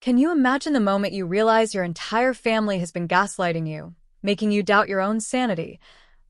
Can you imagine the moment you realize your entire family has been gaslighting you, making you doubt your own sanity,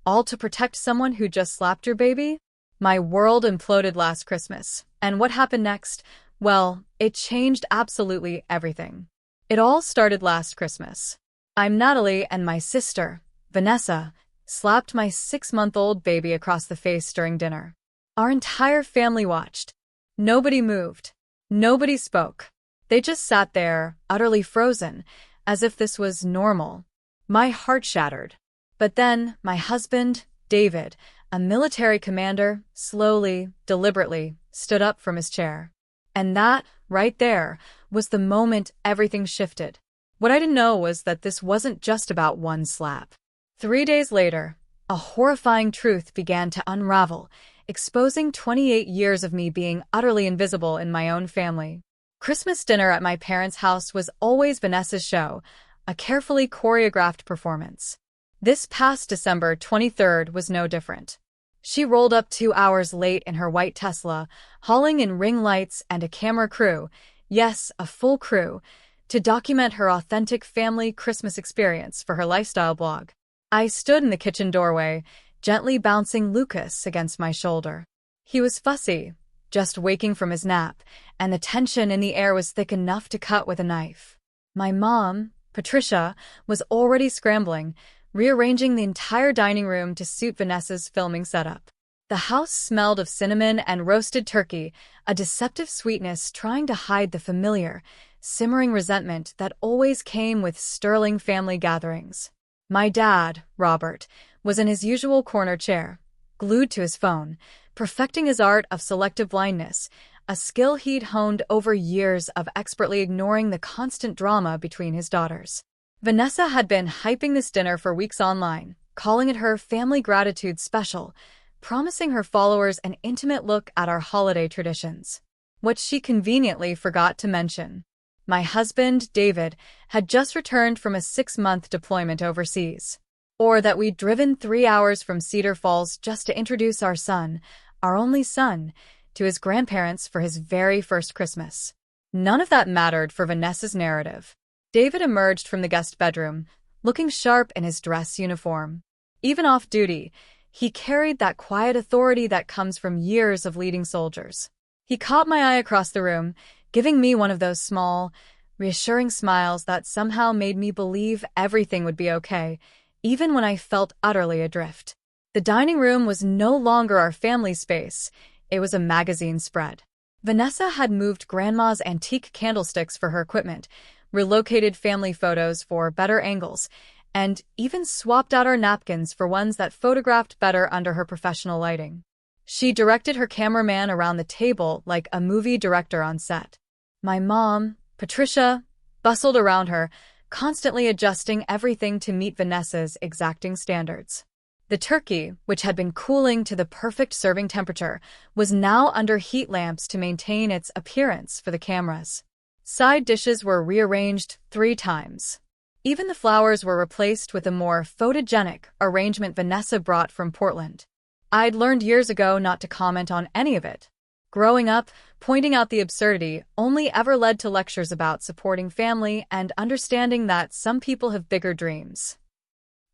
all to protect someone who just slapped your baby? My world imploded last Christmas, and what happened next? Well, it changed absolutely everything. It all started last Christmas. I'm Natalie, and my sister, Vanessa, slapped my 6-month-old baby across the face during dinner. Our entire family watched. Nobody moved. Nobody spoke. They just sat there, utterly frozen, as if this was normal. My heart shattered. But then, my husband, David, a military commander, slowly, deliberately, stood up from his chair. And that, right there, was the moment everything shifted. What I didn't know was that this wasn't just about one slap. 3 days later, a horrifying truth began to unravel, exposing 28 years of me being utterly invisible in my own family. Christmas dinner at my parents' house was always Vanessa's show, a carefully choreographed performance. This past December 23rd was no different. She rolled up 2 hours late in her white Tesla, hauling in ring lights and a camera crew, yes, a full crew, to document her authentic family Christmas experience for her lifestyle blog. I stood in the kitchen doorway, gently bouncing Lucas against my shoulder. He was fussy, just waking from his nap, and the tension in the air was thick enough to cut with a knife. My mom, Patricia, was already scrambling, rearranging the entire dining room to suit Vanessa's filming setup. The house smelled of cinnamon and roasted turkey, a deceptive sweetness trying to hide the familiar, simmering resentment that always came with sterling family gatherings. My dad, Robert, was in his usual corner chair, glued to his phone, perfecting his art of selective blindness, a skill he'd honed over years of expertly ignoring the constant drama between his daughters. Vanessa had been hyping this dinner for weeks online, calling it her family gratitude special, promising her followers an intimate look at our holiday traditions. What she conveniently forgot to mention. My husband, David, had just returned from a 6-month deployment overseas. Or that we'd driven 3 hours from Cedar Falls just to introduce our son, our only son, to his grandparents for his very first Christmas. None of that mattered for Vanessa's narrative. David emerged from the guest bedroom, looking sharp in his dress uniform. Even off duty, he carried that quiet authority that comes from years of leading soldiers. He caught my eye across the room, giving me one of those small, reassuring smiles that somehow made me believe everything would be okay, even when I felt utterly adrift. The dining room was no longer our family space, it was a magazine spread. Vanessa had moved Grandma's antique candlesticks for her equipment, relocated family photos for better angles, and even swapped out our napkins for ones that photographed better under her professional lighting. She directed her cameraman around the table like a movie director on set. My mom, Patricia, bustled around her, constantly adjusting everything to meet Vanessa's exacting standards. The turkey, which had been cooling to the perfect serving temperature, was now under heat lamps to maintain its appearance for the cameras. Side dishes were rearranged 3 times. Even the flowers were replaced with a more photogenic arrangement Vanessa brought from Portland. I'd learned years ago not to comment on any of it. Growing up, pointing out the absurdity only ever led to lectures about supporting family and understanding that some people have bigger dreams.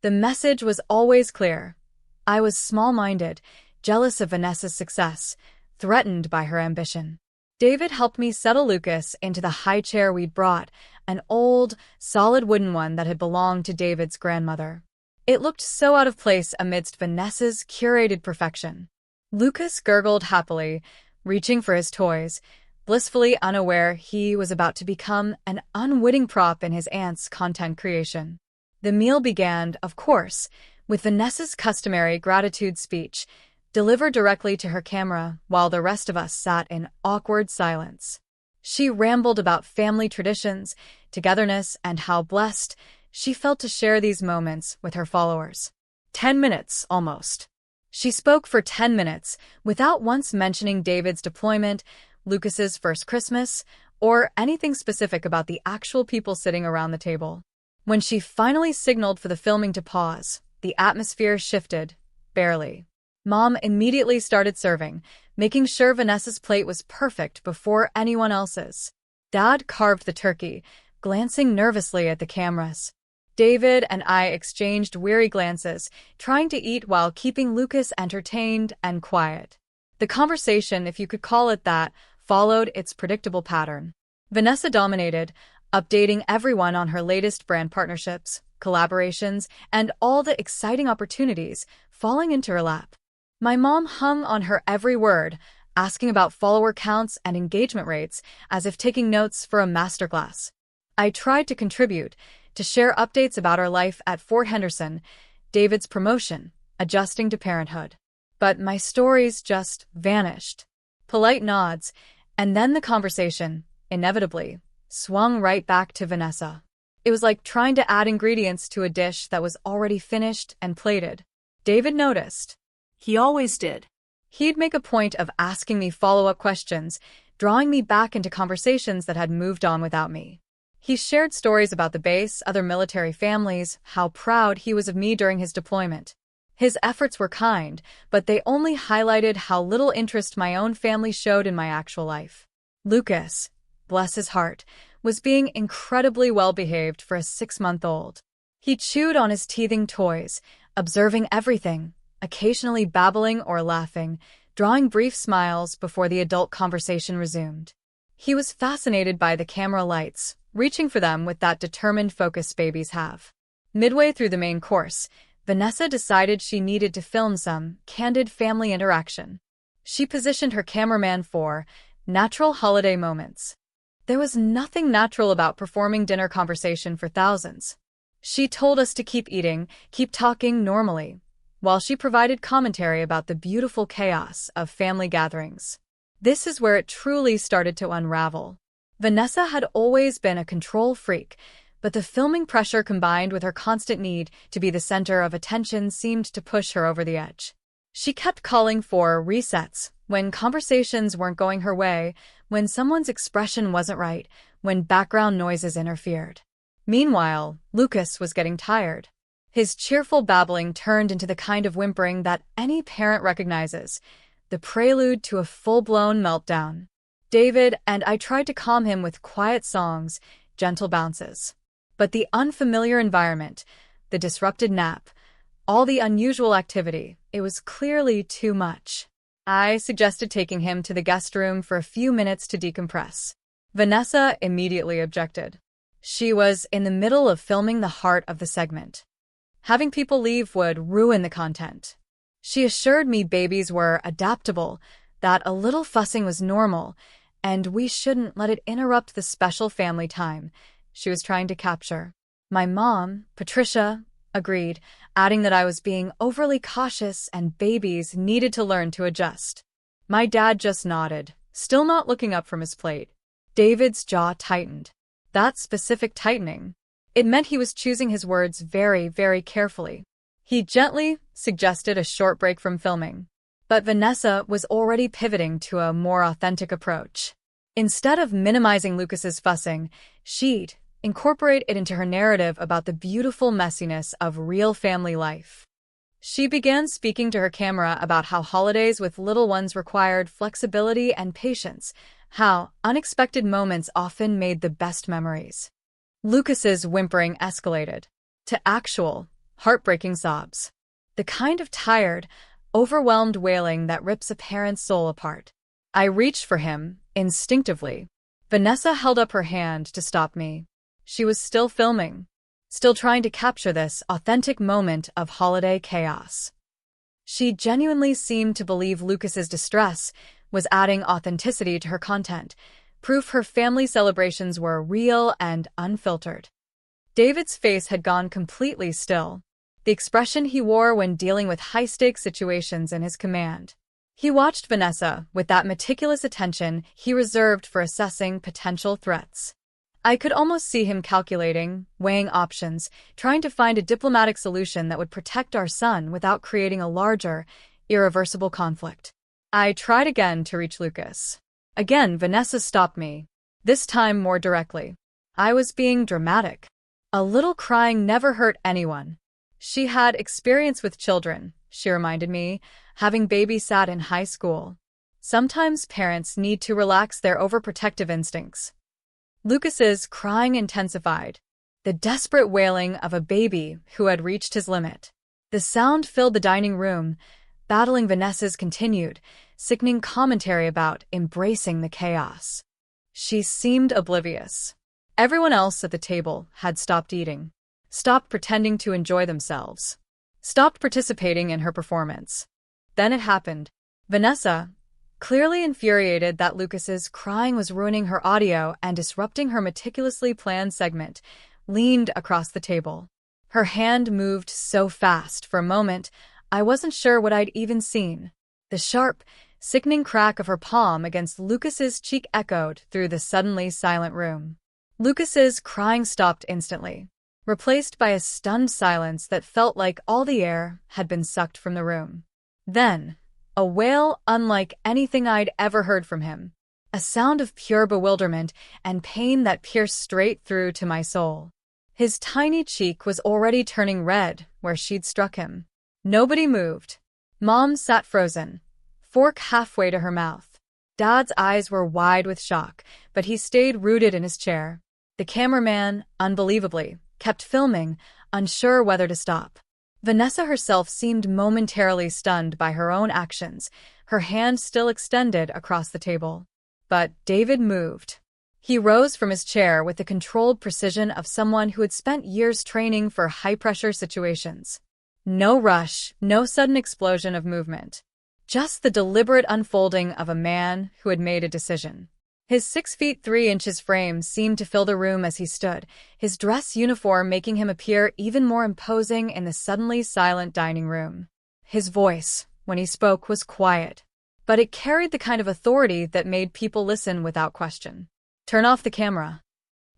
The message was always clear. I was small-minded, jealous of Vanessa's success, threatened by her ambition. David helped me settle Lucas into the high chair we'd brought, an old, solid wooden one that had belonged to David's grandmother. It looked so out of place amidst Vanessa's curated perfection. Lucas gurgled happily, reaching for his toys, blissfully unaware he was about to become an unwitting prop in his aunt's content creation. The meal began, of course, with Vanessa's customary gratitude speech, delivered directly to her camera while the rest of us sat in awkward silence. She rambled about family traditions, togetherness, and how blessed she felt to share these moments with her followers. 10 minutes, almost. She spoke for 10 minutes without once mentioning David's deployment, Lucas's first Christmas, or anything specific about the actual people sitting around the table. When she finally signaled for the filming to pause, the atmosphere shifted, barely. Mom immediately started serving, making sure Vanessa's plate was perfect before anyone else's. Dad carved the turkey, glancing nervously at the cameras. David and I exchanged weary glances, trying to eat while keeping Lucas entertained and quiet. The conversation, if you could call it that, followed its predictable pattern. Vanessa dominated, updating everyone on her latest brand partnerships, collaborations, and all the exciting opportunities falling into her lap. My mom hung on her every word, asking about follower counts and engagement rates as if taking notes for a masterclass. I tried to contribute, to share updates about our life at Fort Henderson, David's promotion, adjusting to parenthood. But my stories just vanished. Polite nods, and then the conversation, inevitably, swung right back to Vanessa. It was like trying to add ingredients to a dish that was already finished and plated. David noticed. He always did. He'd make a point of asking me follow-up questions, drawing me back into conversations that had moved on without me. He shared stories about the base, other military families, how proud he was of me during his deployment. His efforts were kind, but they only highlighted how little interest my own family showed in my actual life. Lucas, bless his heart, was being incredibly well-behaved for a 6-month-old. He chewed on his teething toys, observing everything, occasionally babbling or laughing, drawing brief smiles before the adult conversation resumed. He was fascinated by the camera lights, reaching for them with that determined focus babies have. Midway through the main course, Vanessa decided she needed to film some candid family interaction. She positioned her cameraman for natural holiday moments. There was nothing natural about performing dinner conversation for thousands. She told us to keep eating, keep talking normally, while she provided commentary about the beautiful chaos of family gatherings. This is where it truly started to unravel. Vanessa had always been a control freak, but the filming pressure combined with her constant need to be the center of attention seemed to push her over the edge. She kept calling for resets when conversations weren't going her way, when someone's expression wasn't right, when background noises interfered. Meanwhile, Lucas was getting tired. His cheerful babbling turned into the kind of whimpering that any parent recognizes, the prelude to a full-blown meltdown. David and I tried to calm him with quiet songs, gentle bounces. But the unfamiliar environment, the disrupted nap, all the unusual activity, it was clearly too much. I suggested taking him to the guest room for a few minutes to decompress. Vanessa immediately objected. She was in the middle of filming the heart of the segment. Having people leave would ruin the content. She assured me babies were adaptable, that a little fussing was normal, and we shouldn't let it interrupt the special family time she was trying to capture. My mom, Patricia, agreed, adding that I was being overly cautious and babies needed to learn to adjust. My dad just nodded, still not looking up from his plate. David's jaw tightened. That specific tightening. It meant he was choosing his words very, very carefully. He gently suggested a short break from filming. But Vanessa was already pivoting to a more authentic approach. Instead of minimizing Lucas's fussing, she'd incorporate it into her narrative about the beautiful messiness of real family life. She began speaking to her camera about how holidays with little ones required flexibility and patience, how unexpected moments often made the best memories. Lucas's whimpering escalated to actual, heartbreaking sobs. The kind of tired, overwhelmed wailing that rips a parent's soul apart. I reached for him, instinctively. Vanessa held up her hand to stop me. She was still filming, still trying to capture this authentic moment of holiday chaos. She genuinely seemed to believe Lucas's distress was adding authenticity to her content, proof her family celebrations were real and unfiltered. David's face had gone completely still, the expression he wore when dealing with high-stakes situations in his command. He watched Vanessa with that meticulous attention he reserved for assessing potential threats. I could almost see him calculating, weighing options, trying to find a diplomatic solution that would protect our son without creating a larger, irreversible conflict. I tried again to reach Lucas. Again, Vanessa stopped me, this time more directly. I was being dramatic. A little crying never hurt anyone. She had experience with children, she reminded me, having babysat in high school. Sometimes parents need to relax their overprotective instincts. Lucas's crying intensified, the desperate wailing of a baby who had reached his limit. The sound filled the dining room. Battling Vanessa's continued, sickening commentary about embracing the chaos. She seemed oblivious. Everyone else at the table had stopped eating, stopped pretending to enjoy themselves, stopped participating in her performance. Then it happened. Vanessa, clearly infuriated that Lucas's crying was ruining her audio and disrupting her meticulously planned segment, leaned across the table. Her hand moved so fast, for a moment, I wasn't sure what I'd even seen. The sharp, sickening crack of her palm against Lucas's cheek echoed through the suddenly silent room. Lucas's crying stopped instantly, replaced by a stunned silence that felt like all the air had been sucked from the room. Then, a wail unlike anything I'd ever heard from him. A sound of pure bewilderment and pain that pierced straight through to my soul. His tiny cheek was already turning red where she'd struck him. Nobody moved. Mom sat frozen, fork halfway to her mouth. Dad's eyes were wide with shock, but he stayed rooted in his chair. The cameraman, unbelievably, kept filming, unsure whether to stop. Vanessa herself seemed momentarily stunned by her own actions, her hand still extended across the table. But David moved. He rose from his chair with the controlled precision of someone who had spent years training for high-pressure situations. No rush, no sudden explosion of movement. Just the deliberate unfolding of a man who had made a decision. His 6'3" frame seemed to fill the room as he stood, his dress uniform making him appear even more imposing in the suddenly silent dining room. His voice, when he spoke, was quiet, but it carried the kind of authority that made people listen without question. Turn off the camera.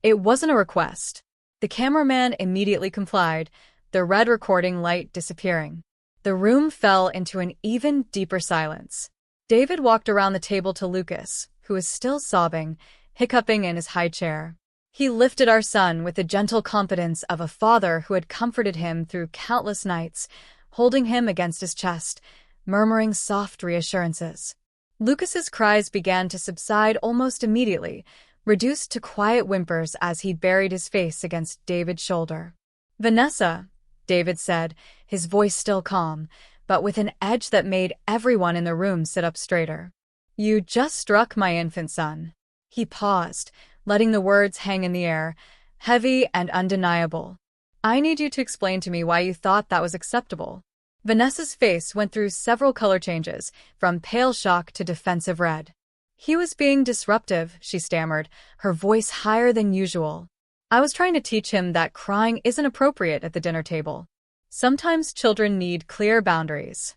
It wasn't a request. The cameraman immediately complied, the red recording light disappearing. The room fell into an even deeper silence. David walked around the table to Lucas, who was still sobbing, hiccuping in his high chair. He lifted our son with the gentle confidence of a father who had comforted him through countless nights, holding him against his chest, murmuring soft reassurances. Lucas's cries began to subside almost immediately, reduced to quiet whimpers as he buried his face against David's shoulder. "Vanessa," David said, his voice still calm, but with an edge that made everyone in the room sit up straighter. "You just struck my infant son." He paused, letting the words hang in the air, heavy and undeniable. "I need you to explain to me why you thought that was acceptable." Vanessa's face went through several color changes, from pale shock to defensive red. "He was being disruptive," she stammered, her voice higher than usual. "I was trying to teach him that crying isn't appropriate at the dinner table. Sometimes children need clear boundaries."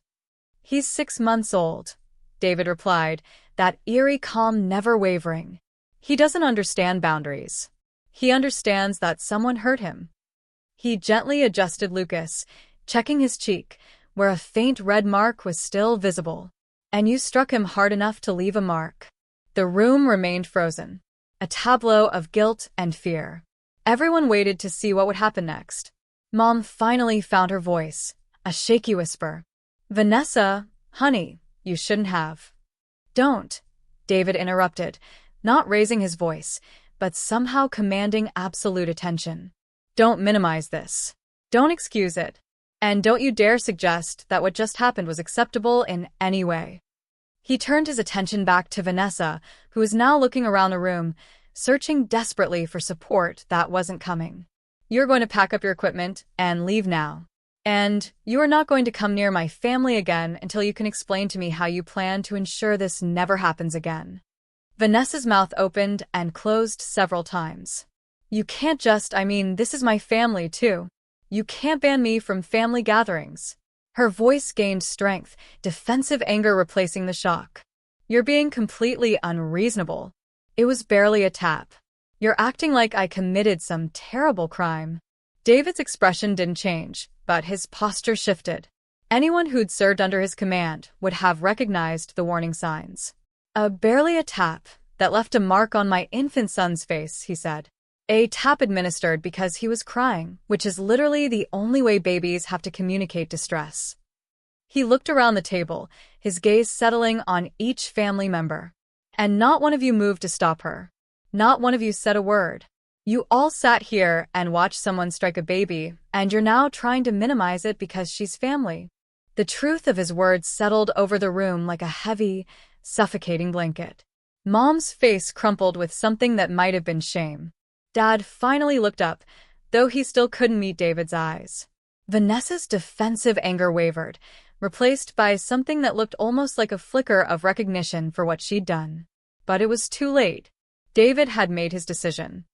"He's 6 months old," David replied, that eerie calm never wavering. "He doesn't understand boundaries. He understands that someone hurt him." He gently adjusted Lucas, checking his cheek, where a faint red mark was still visible. "And you struck him hard enough to leave a mark." The room remained frozen, a tableau of guilt and fear. Everyone waited to see what would happen next. Mom finally found her voice, a shaky whisper. "Vanessa, honey, you shouldn't have." "Don't," David interrupted, not raising his voice, but somehow commanding absolute attention. "Don't minimize this. Don't excuse it. And don't you dare suggest that what just happened was acceptable in any way." He turned his attention back to Vanessa, who was now looking around the room, searching desperately for support that wasn't coming. "You're going to pack up your equipment and leave now. And you are not going to come near my family again until you can explain to me how you plan to ensure this never happens again." Vanessa's mouth opened and closed several times. "You can't just, this is my family too. You can't ban me from family gatherings." Her voice gained strength, defensive anger replacing the shock. "You're being completely unreasonable." It was barely a tap. "You're acting like I committed some terrible crime." David's expression didn't change, but his posture shifted. Anyone who'd served under his command would have recognized the warning signs. Barely a tap that left a mark on my infant son's face," he said. "A tap administered because he was crying, which is literally the only way babies have to communicate distress." He looked around the table, his gaze settling on each family member. "And not one of you moved to stop her. Not one of you said a word. You all sat here and watched someone strike a baby, and you're now trying to minimize it because she's family. The truth of his words settled over the room like a heavy, suffocating blanket. Mom's face crumpled with something that might have been shame. Dad finally looked up, though he still couldn't meet David's eyes. Vanessa's defensive anger wavered, replaced by something that looked almost like a flicker of recognition for what she'd done. But it was too late. David had made his decision.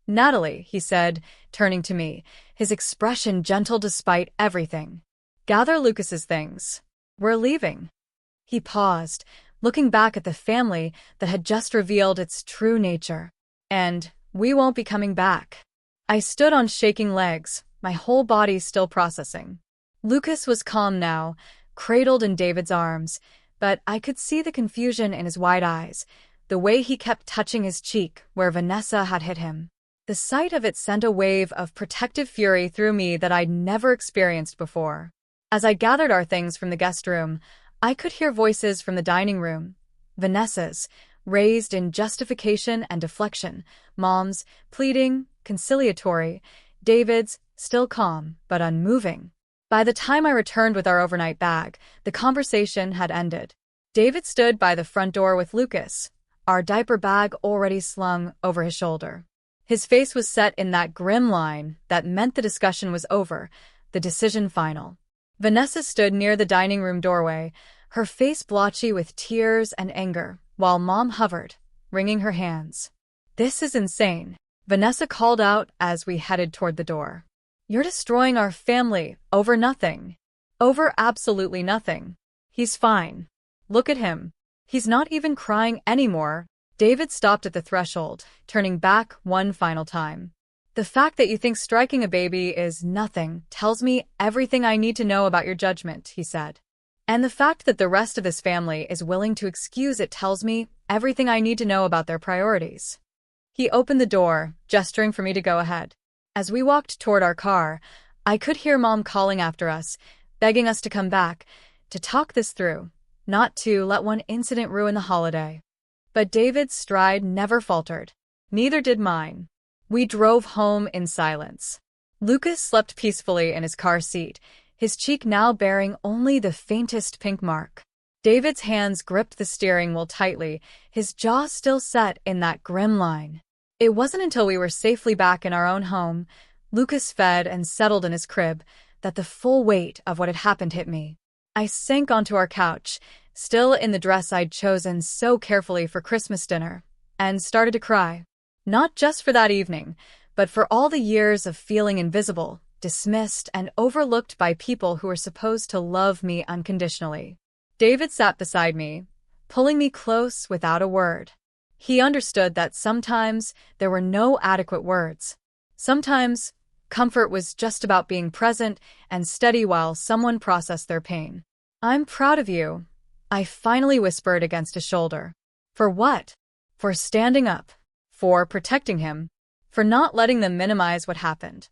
"Natalie," he said, turning to me, his expression gentle despite everything. "Gather Lucas's things. We're leaving." He paused, looking back at the family that had just revealed its true nature. "And we won't be coming back." I stood on shaking legs, my whole body still processing. Lucas was calm now, cradled in David's arms, but I could see the confusion in his wide eyes, the way he kept touching his cheek where Vanessa had hit him. The sight of it sent a wave of protective fury through me that I'd never experienced before. As I gathered our things from the guest room, I could hear voices from the dining room. Vanessa's, raised in justification and deflection, Mom's, pleading, conciliatory, David's, still calm, but unmoving. By the time I returned with our overnight bag, the conversation had ended. David stood by the front door with Lucas, our diaper bag already slung over his shoulder. His face was set in that grim line that meant the discussion was over, the decision final. Vanessa stood near the dining room doorway, her face blotchy with tears and anger, while Mom hovered, wringing her hands. "This is insane," Vanessa called out as we headed toward the door. "You're destroying our family over nothing. Over absolutely nothing. He's fine. Look at him. He's not even crying anymore." David stopped at the threshold, turning back one final time. "The fact that you think striking a baby is nothing tells me everything I need to know about your judgment," he said. "And the fact that the rest of this family is willing to excuse it tells me everything I need to know about their priorities." He opened the door, gesturing for me to go ahead. As we walked toward our car, I could hear Mom calling after us, begging us to come back, to talk this through, not to let one incident ruin the holiday. But David's stride never faltered. Neither did mine. We drove home in silence. Lucas slept peacefully in his car seat, his cheek now bearing only the faintest pink mark. David's hands gripped the steering wheel tightly, his jaw still set in that grim line. It wasn't until we were safely back in our own home, Lucas fed and settled in his crib, that the full weight of what had happened hit me. I sank onto our couch, still in the dress I'd chosen so carefully for Christmas dinner, and started to cry. Not just for that evening, but for all the years of feeling invisible, dismissed, and overlooked by people who were supposed to love me unconditionally. David sat beside me, pulling me close without a word. He understood that sometimes there were no adequate words. Sometimes comfort was just about being present and steady while someone processed their pain. "I'm proud of you," I finally whispered against his shoulder. "For what?" "For standing up. For protecting him. For not letting them minimize what happened."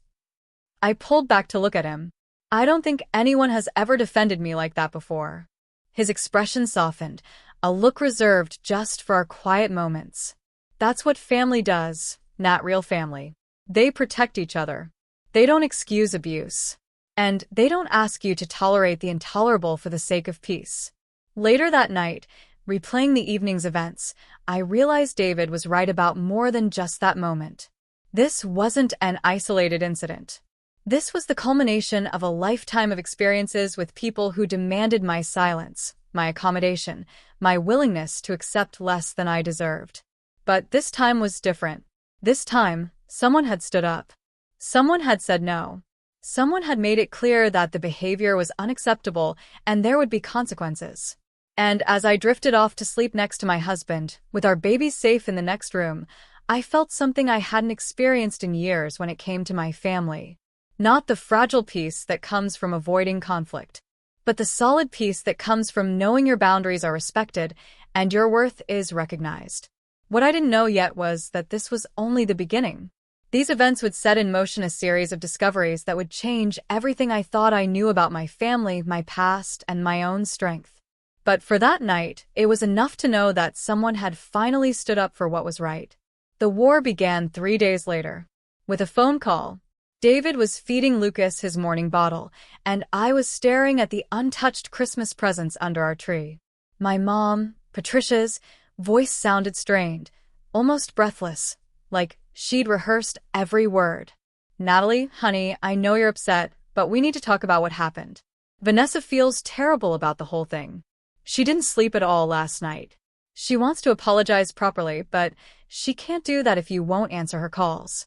I pulled back to look at him. I don't think anyone has ever defended me like that before. His expression softened, a look reserved just for our quiet moments. "That's what family does, not real family. They protect each other. They don't excuse abuse. And they don't ask you to tolerate the intolerable for the sake of peace." Later that night, replaying the evening's events, I realized David was right about more than just that moment. This wasn't an isolated incident. This was the culmination of a lifetime of experiences with people who demanded my silence, my accommodation, my willingness to accept less than I deserved. But this time was different. This time, someone had stood up. Someone had said no. Someone had made it clear that the behavior was unacceptable and there would be consequences. And as I drifted off to sleep next to my husband, with our baby safe in the next room, I felt something I hadn't experienced in years when it came to my family. Not the fragile peace that comes from avoiding conflict, but the solid peace that comes from knowing your boundaries are respected and your worth is recognized. What I didn't know yet was that this was only the beginning. These events would set in motion a series of discoveries that would change everything I thought I knew about my family, my past, and my own strength. But for that night, it was enough to know that someone had finally stood up for what was right. The war began 3 days later. With a phone call, David was feeding Lucas his morning bottle, and I was staring at the untouched Christmas presents under our tree. My mom, Patricia's, voice sounded strained, almost breathless, like she'd rehearsed every word. "Natalie, honey, I know you're upset, but we need to talk about what happened. Vanessa feels terrible about the whole thing. She didn't sleep at all last night. She wants to apologize properly, but she can't do that if you won't answer her calls."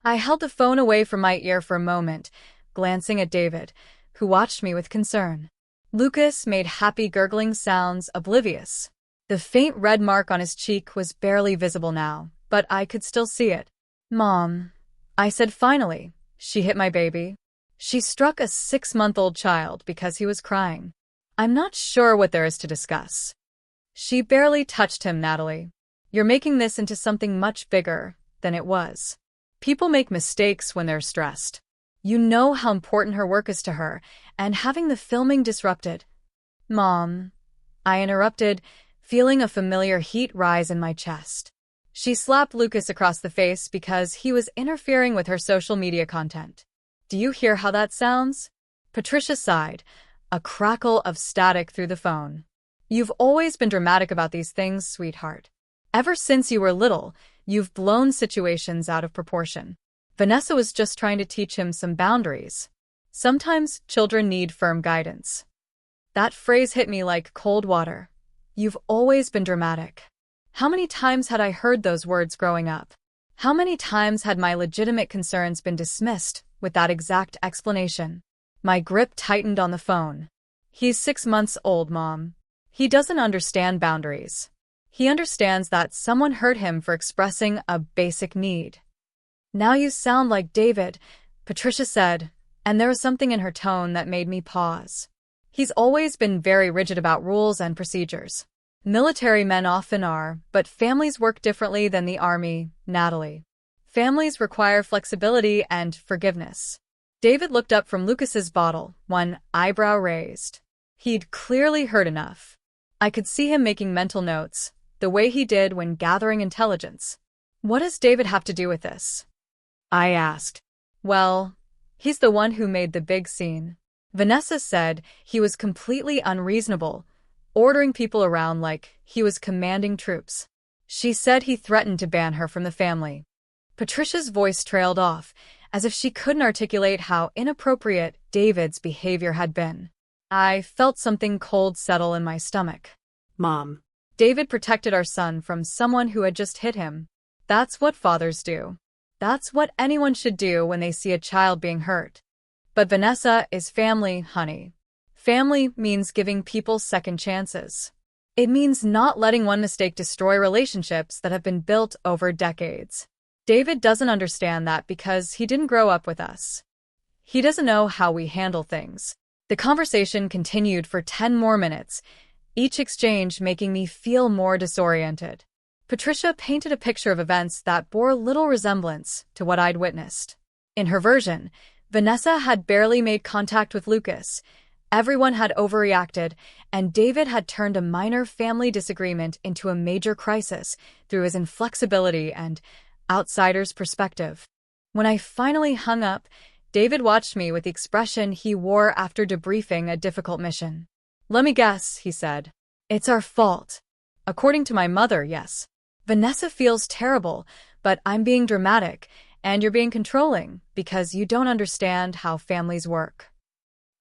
I held the phone away from my ear for a moment, glancing at David, who watched me with concern. Lucas made happy gurgling sounds, oblivious. The faint red mark on his cheek was barely visible now, but I could still see it. "Mom," I said finally, "she hit my baby. She struck a 6-month-old child because he was crying. I'm not sure what there is to discuss." "She barely touched him, Natalie. You're making this into something much bigger than it was. People make mistakes when they're stressed. You know how important her work is to her, and having the filming disrupted." "Mom," I interrupted, feeling a familiar heat rise in my chest. She slapped Lucas across the face because he was interfering with her social media content. "Do you hear how that sounds?" Patricia sighed, a crackle of static through the phone. "You've always been dramatic about these things, sweetheart. Ever since you were little, you've blown situations out of proportion. Vanessa was just trying to teach him some boundaries. Sometimes children need firm guidance." That phrase hit me like cold water. You've always been dramatic. How many times had I heard those words growing up? How many times had my legitimate concerns been dismissed with that exact explanation? My grip tightened on the phone. "He's 6 months old, Mom. He doesn't understand boundaries. He understands that someone hurt him for expressing a basic need." "Now you sound like David," Patricia said, and there was something in her tone that made me pause. "He's always been very rigid about rules and procedures. Military men often are, but families work differently than the army, Natalie. Families require flexibility and forgiveness." David looked up from Lucas's bottle, one eyebrow raised. He'd clearly heard enough. I could see him making mental notes, the way he did when gathering intelligence. "What does David have to do with this?" I asked. "Well, he's the one who made the big scene. Vanessa said he was completely unreasonable, ordering people around like he was commanding troops. She said he threatened to ban her from the family." Patricia's voice trailed off, as if she couldn't articulate how inappropriate David's behavior had been. I felt something cold settle in my stomach. "Mom." David protected our son from someone who had just hit him. That's what fathers do. That's what anyone should do when they see a child being hurt. But Vanessa is family, honey. Family means giving people second chances. It means not letting one mistake destroy relationships that have been built over decades. David doesn't understand that because he didn't grow up with us. He doesn't know how we handle things. The conversation continued for 10 more minutes, each exchange making me feel more disoriented. Patricia painted a picture of events that bore little resemblance to what I'd witnessed. In her version, Vanessa had barely made contact with Lucas, everyone had overreacted, and David had turned a minor family disagreement into a major crisis through his inflexibility and outsider's perspective. When I finally hung up, David watched me with the expression he wore after debriefing a difficult mission. "Let me guess," he said. "It's our fault." "According to my mother, yes. Vanessa feels terrible, but I'm being dramatic, and you're being controlling because you don't understand how families work."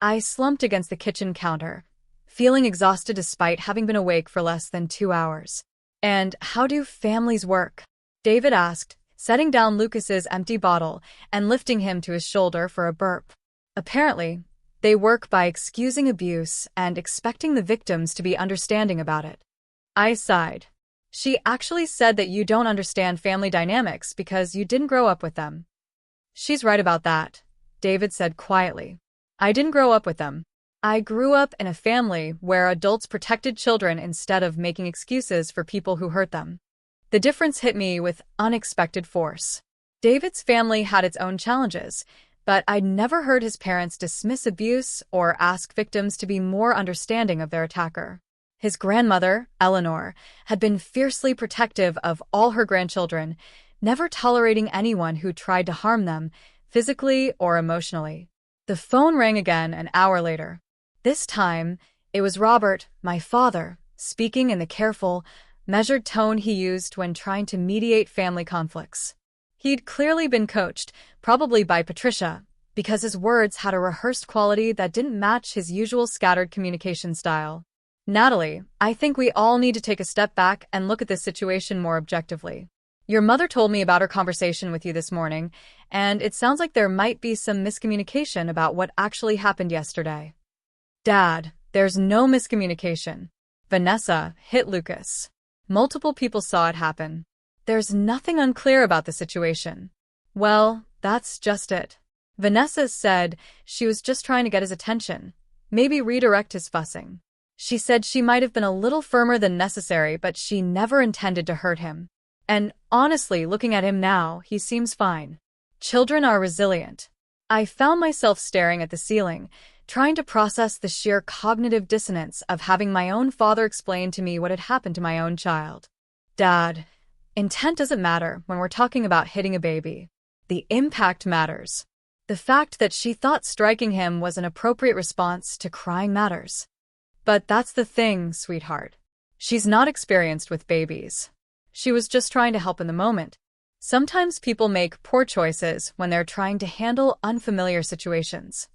I slumped against the kitchen counter, feeling exhausted despite having been awake for less than 2 hours. "And how do families work?" David asked, setting down Lucas's empty bottle and lifting him to his shoulder for a burp. "Apparently, they work by excusing abuse and expecting the victims to be understanding about it." I sighed. "She actually said that you don't understand family dynamics because you didn't grow up with them." "She's right about that," David said quietly. "I didn't grow up with them. I grew up in a family where adults protected children instead of making excuses for people who hurt them." The difference hit me with unexpected force. David's family had its own challenges, but I'd never heard his parents dismiss abuse or ask victims to be more understanding of their attacker. His grandmother, Eleanor, had been fiercely protective of all her grandchildren, never tolerating anyone who tried to harm them, physically or emotionally. The phone rang again an hour later. This time, it was Robert, my father, speaking in the careful, measured tone he used when trying to mediate family conflicts. He'd clearly been coached, probably by Patricia, because his words had a rehearsed quality that didn't match his usual scattered communication style. Natalie, I think we all need to take a step back and look at this situation more objectively. Your mother told me about her conversation with you this morning, and it sounds like there might be some miscommunication about what actually happened yesterday. Dad, there's no miscommunication. Vanessa hit Lucas. Multiple people saw it happen. There's nothing unclear about the situation. Well, that's just it. Vanessa said she was just trying to get his attention, maybe redirect his fussing. She said she might have been a little firmer than necessary, but she never intended to hurt him. And honestly, looking at him now, he seems fine. Children are resilient. I found myself staring at the ceiling, trying to process the sheer cognitive dissonance of having my own father explain to me what had happened to my own child. Dad, intent doesn't matter when we're talking about hitting a baby. The impact matters. The fact that she thought striking him was an appropriate response to crying matters. But that's the thing, sweetheart. She's not experienced with babies. She was just trying to help in the moment. Sometimes people make poor choices when they're trying to handle unfamiliar situations.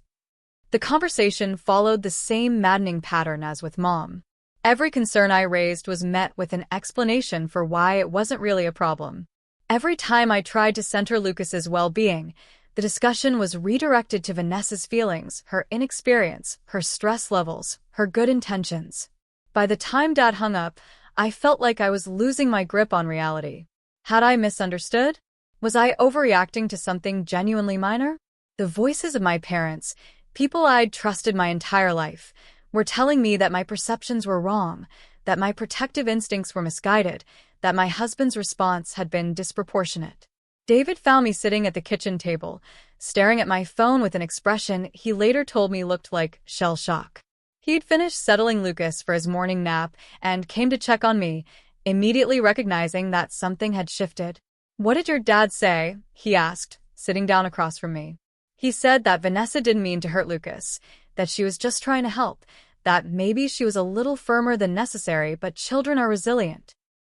The conversation followed the same maddening pattern as with Mom. Every concern I raised was met with an explanation for why it wasn't really a problem. Every time I tried to center Lucas's well-being, the discussion was redirected to Vanessa's feelings, her inexperience, her stress levels, her good intentions. By the time Dad hung up, I felt like I was losing my grip on reality. Had I misunderstood? Was I overreacting to something genuinely minor? The voices of my parents, people I'd trusted my entire life, were telling me that my perceptions were wrong, that my protective instincts were misguided, that my husband's response had been disproportionate. David found me sitting at the kitchen table, staring at my phone with an expression he later told me looked like shell shock. He'd finished settling Lucas for his morning nap and came to check on me, immediately recognizing that something had shifted. "What did your dad say?" he asked, sitting down across from me. He said that Vanessa didn't mean to hurt Lucas, that she was just trying to help, that maybe she was a little firmer than necessary, but children are resilient.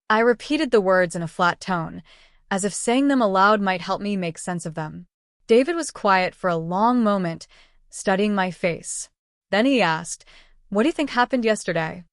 I repeated the words in a flat tone, as if saying them aloud might help me make sense of them. David was quiet for a long moment, studying my face. Then he asked, "What do you think happened yesterday?"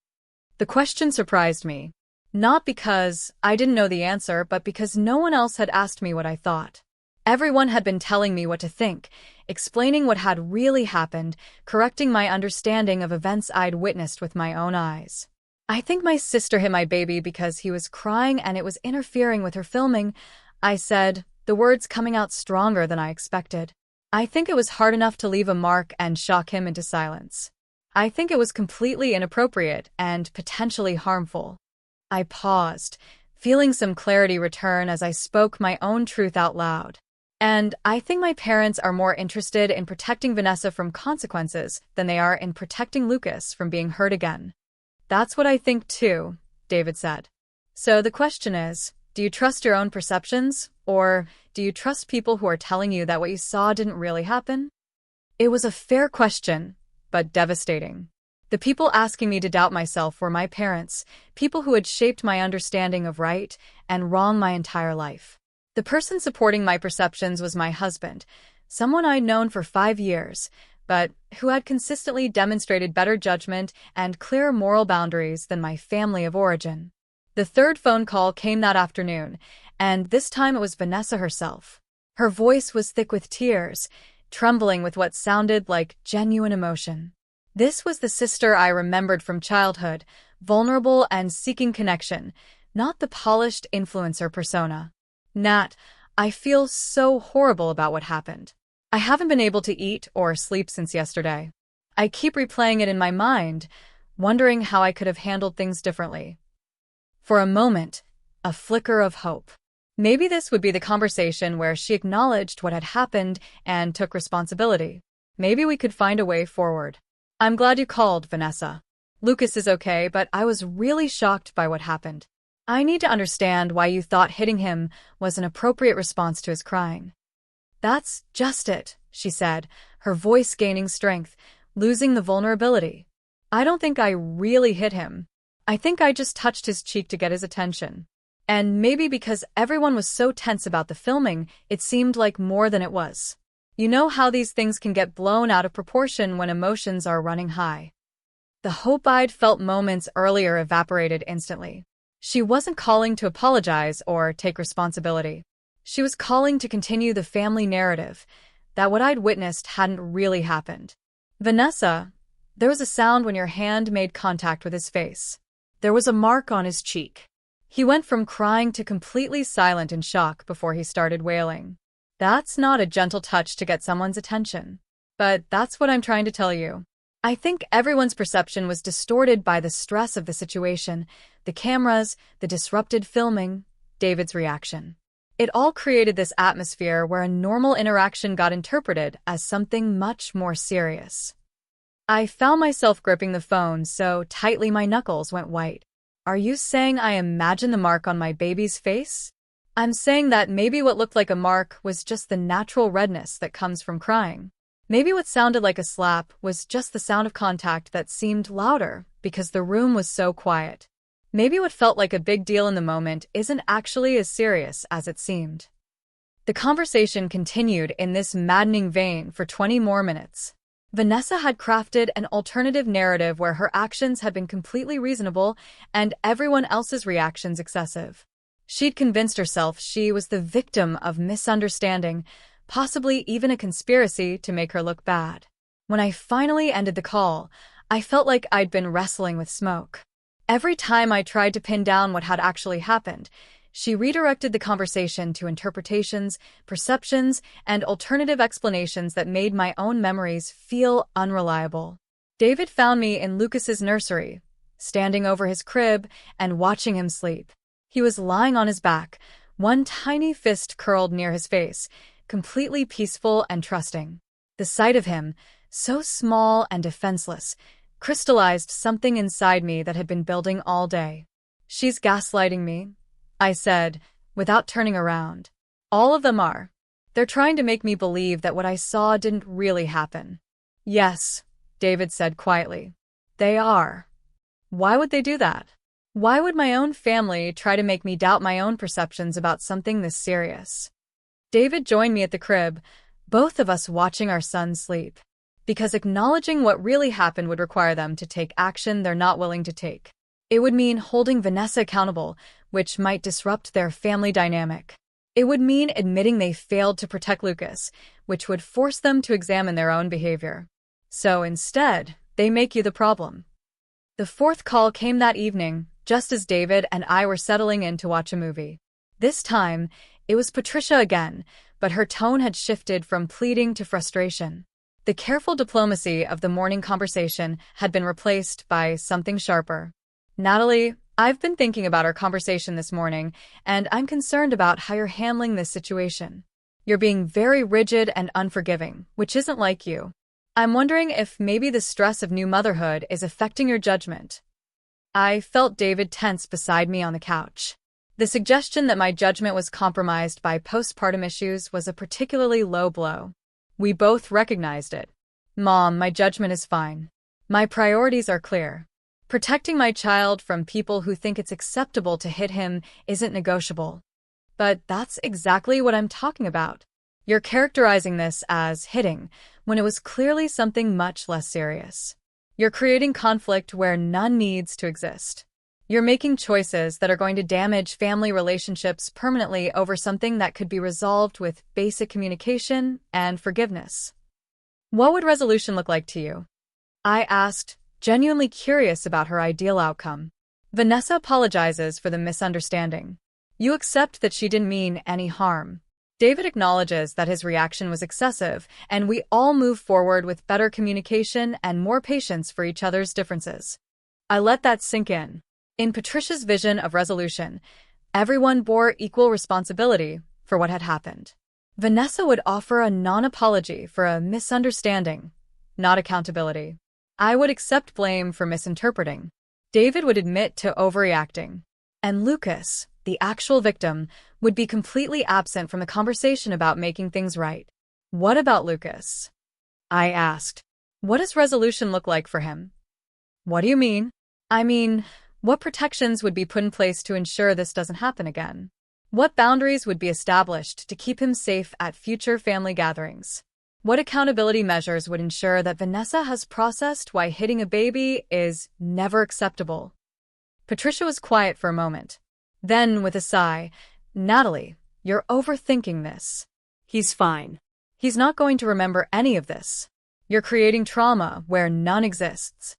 The question surprised me, not because I didn't know the answer, but because no one else had asked me what I thought. Everyone had been telling me what to think, explaining what had really happened, correcting my understanding of events I'd witnessed with my own eyes. "I think my sister hit my baby because he was crying and it was interfering with her filming," I said, the words coming out stronger than I expected. "I think it was hard enough to leave a mark and shock him into silence. I think it was completely inappropriate and potentially harmful." I paused, feeling some clarity return as I spoke my own truth out loud. "And I think my parents are more interested in protecting Vanessa from consequences than they are in protecting Lucas from being hurt again." "That's what I think too," David said. "So the question is, do you trust your own perceptions, or do you trust people who are telling you that what you saw didn't really happen?" It was a fair question, but devastating. The people asking me to doubt myself were my parents, people who had shaped my understanding of right and wrong my entire life. The person supporting my perceptions was my husband, someone I'd known for 5 years, but who had consistently demonstrated better judgment and clearer moral boundaries than my family of origin. The third phone call came that afternoon, and this time it was Vanessa herself. Her voice was thick with tears, trembling with what sounded like genuine emotion. This was the sister I remembered from childhood, vulnerable and seeking connection, not the polished influencer persona. "Nat, I feel so horrible about what happened. I haven't been able to eat or sleep since yesterday. I keep replaying it in my mind, wondering how I could have handled things differently." For a moment, a flicker of hope. Maybe this would be the conversation where she acknowledged what had happened and took responsibility. Maybe we could find a way forward. "I'm glad you called, Vanessa. Lucas is okay, but I was really shocked by what happened. I need to understand why you thought hitting him was an appropriate response to his crying. That's just it, she said, her voice gaining strength, losing the vulnerability. I don't think I really hit him. I think I just touched his cheek to get his attention. And maybe because everyone was so tense about the filming, it seemed like more than it was. You know how these things can get blown out of proportion when emotions are running high. The hope I'd felt moments earlier evaporated instantly. She wasn't calling to apologize or take responsibility. She was calling to continue the family narrative that what I'd witnessed hadn't really happened. Vanessa, there was a sound when your hand made contact with his face. There was a mark on his cheek. He went from crying to completely silent in shock before he started wailing. That's not a gentle touch to get someone's attention. But that's what I'm trying to tell you. I think everyone's perception was distorted by the stress of the situation, the cameras, the disrupted filming, David's reaction. It all created this atmosphere where a normal interaction got interpreted as something much more serious. I found myself gripping the phone so tightly my knuckles went white. Are you saying I imagine the mark on my baby's face? I'm saying that maybe what looked like a mark was just the natural redness that comes from crying. Maybe what sounded like a slap was just the sound of contact that seemed louder because the room was so quiet. Maybe what felt like a big deal in the moment isn't actually as serious as it seemed. The conversation continued in this maddening vein for 20 more minutes. Vanessa had crafted an alternative narrative where her actions had been completely reasonable and everyone else's reactions excessive. She'd convinced herself she was the victim of misunderstanding, possibly even a conspiracy to make her look bad. When I finally ended the call, I felt like I'd been wrestling with smoke. Every time I tried to pin down what had actually happened, she redirected the conversation to interpretations, perceptions, and alternative explanations that made my own memories feel unreliable. David found me in Lucas's nursery, standing over his crib and watching him sleep. He was lying on his back, one tiny fist curled near his face, completely peaceful and trusting. The sight of him, so small and defenseless, crystallized something inside me that had been building all day. She's gaslighting me, I said, without turning around. All of them are. They're trying to make me believe that what I saw didn't really happen. Yes, David said quietly. They are. Why would they do that? Why would my own family try to make me doubt my own perceptions about something this serious? David joined me at the crib, both of us watching our son sleep. Because acknowledging what really happened would require them to take action they're not willing to take. It would mean holding Vanessa accountable, which might disrupt their family dynamic. It would mean admitting they failed to protect Lucas, which would force them to examine their own behavior. So instead, they make you the problem. The fourth call came that evening, just as David and I were settling in to watch a movie. This time, it was Patricia again, but her tone had shifted from pleading to frustration. The careful diplomacy of the morning conversation had been replaced by something sharper. Natalie, I've been thinking about our conversation this morning, and I'm concerned about how you're handling this situation. You're being very rigid and unforgiving, which isn't like you. I'm wondering if maybe the stress of new motherhood is affecting your judgment. I felt David tense beside me on the couch. The suggestion that my judgment was compromised by postpartum issues was a particularly low blow. We both recognized it. Mom, my judgment is fine. My priorities are clear. Protecting my child from people who think it's acceptable to hit him isn't negotiable. But that's exactly what I'm talking about. You're characterizing this as hitting, when it was clearly something much less serious. You're creating conflict where none needs to exist. You're making choices that are going to damage family relationships permanently over something that could be resolved with basic communication and forgiveness. What would resolution look like to you? I asked, genuinely curious about her ideal outcome. Vanessa apologizes for the misunderstanding. You accept that she didn't mean any harm. David acknowledges that his reaction was excessive, and we all move forward with better communication and more patience for each other's differences. I let that sink in. In Patricia's vision of resolution, everyone bore equal responsibility for what had happened. Vanessa would offer a non-apology for a misunderstanding, not accountability. I would accept blame for misinterpreting. David would admit to overreacting. And Lucas, the actual victim, would be completely absent from the conversation about making things right. What about Lucas? I asked. What does resolution look like for him? What do you mean? I mean, what protections would be put in place to ensure this doesn't happen again? What boundaries would be established to keep him safe at future family gatherings? What accountability measures would ensure that Vanessa has processed why hitting a baby is never acceptable? Patricia was quiet for a moment. Then, with a sigh, Natalie, you're overthinking this. He's fine. He's not going to remember any of this. You're creating trauma where none exists.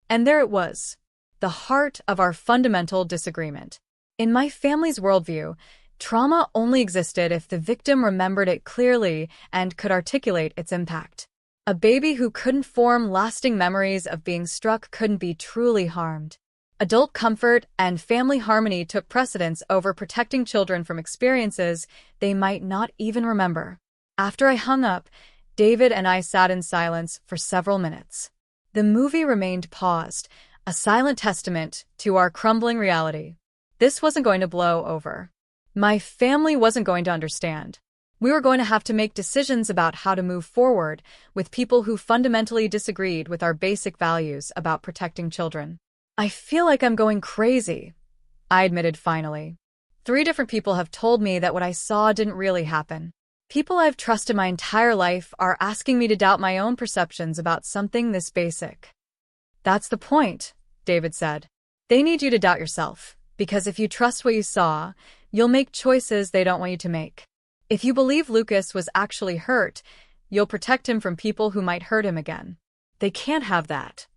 And there it was, the heart of our fundamental disagreement. In my family's worldview, trauma only existed if the victim remembered it clearly and could articulate its impact. A baby who couldn't form lasting memories of being struck couldn't be truly harmed. Adult comfort and family harmony took precedence over protecting children from experiences they might not even remember. After I hung up, David and I sat in silence for several minutes. The movie remained paused, a silent testament to our crumbling reality. This wasn't going to blow over. My family wasn't going to understand. We were going to have to make decisions about how to move forward with people who fundamentally disagreed with our basic values about protecting children. I feel like I'm going crazy, I admitted finally. 3 different people have told me that what I saw didn't really happen. People I've trusted my entire life are asking me to doubt my own perceptions about something this basic. That's the point, David said. They need you to doubt yourself, because if you trust what you saw, you'll make choices they don't want you to make. If you believe Lucas was actually hurt, you'll protect him from people who might hurt him again. They can't have that.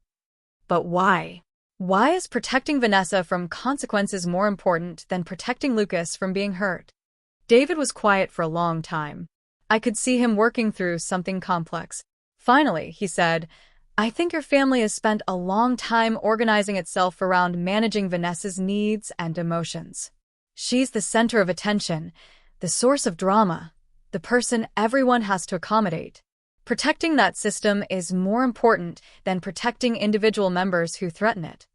But why? Why is protecting Vanessa from consequences more important than protecting Lucas from being hurt? David was quiet for a long time. I could see him working through something complex. Finally, he said, I think your family has spent a long time organizing itself around managing Vanessa's needs and emotions. She's the center of attention, the source of drama, the person everyone has to accommodate. Protecting that system is more important than protecting individual members who threaten it.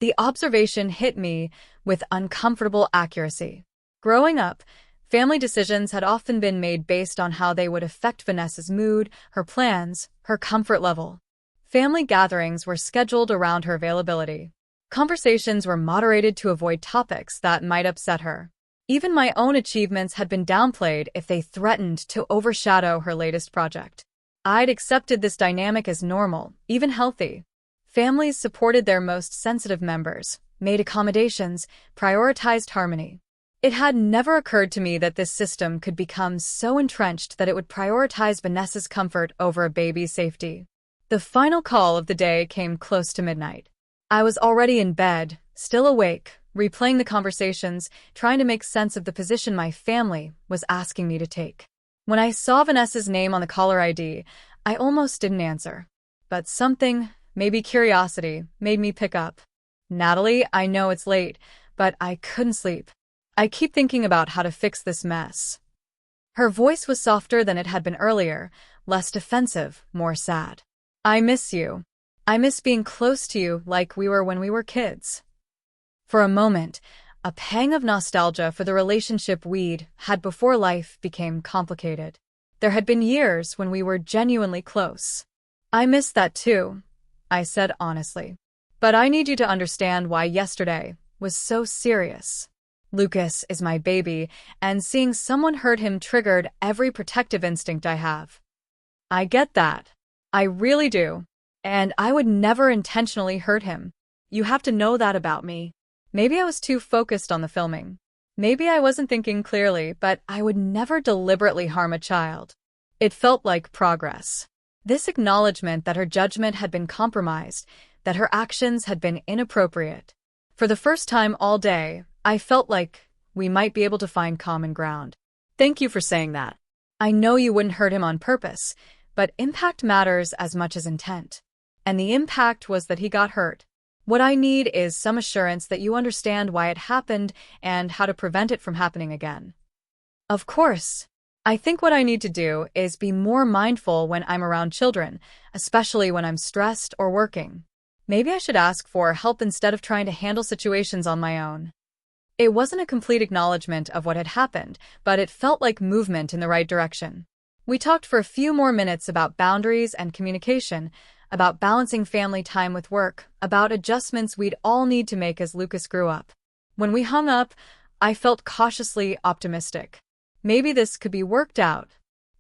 The observation hit me with uncomfortable accuracy. Growing up, family decisions had often been made based on how they would affect Vanessa's mood, her plans, her comfort level. Family gatherings were scheduled around her availability. Conversations were moderated to avoid topics that might upset her. Even my own achievements had been downplayed if they threatened to overshadow her latest project. I'd accepted this dynamic as normal, even healthy. Families supported their most sensitive members, made accommodations, prioritized harmony. It had never occurred to me that this system could become so entrenched that it would prioritize Vanessa's comfort over a baby's safety. The final call of the day came close to midnight. I was already in bed, still awake, replaying the conversations, trying to make sense of the position my family was asking me to take. When I saw Vanessa's name on the caller ID, I almost didn't answer. But something, maybe curiosity, made me pick up. Natalie, I know it's late, but I couldn't sleep. I keep thinking about how to fix this mess. Her voice was softer than it had been earlier, less defensive, more sad. I miss you. I miss being close to you like we were when we were kids. For a moment, a pang of nostalgia for the relationship we'd had before life became complicated. There had been years when we were genuinely close. I miss that too, I said honestly. But I need you to understand why yesterday was so serious. Lucas is my baby, and seeing someone hurt him triggered every protective instinct I have. I get that. I really do. And I would never intentionally hurt him. You have to know that about me. Maybe I was too focused on the filming. Maybe I wasn't thinking clearly, but I would never deliberately harm a child. It felt like progress. This acknowledgement that her judgment had been compromised, that her actions had been inappropriate. For the first time all day, I felt like we might be able to find common ground. Thank you for saying that. I know you wouldn't hurt him on purpose, but impact matters as much as intent. And the impact was that he got hurt. What I need is some assurance that you understand why it happened and how to prevent it from happening again. Of course. I think what I need to do is be more mindful when I'm around children, especially when I'm stressed or working. Maybe I should ask for help instead of trying to handle situations on my own. It wasn't a complete acknowledgement of what had happened, but it felt like movement in the right direction. We talked for a few more minutes about boundaries and communication, about balancing family time with work, about adjustments we'd all need to make as Lucas grew up. When we hung up, I felt cautiously optimistic. Maybe this could be worked out.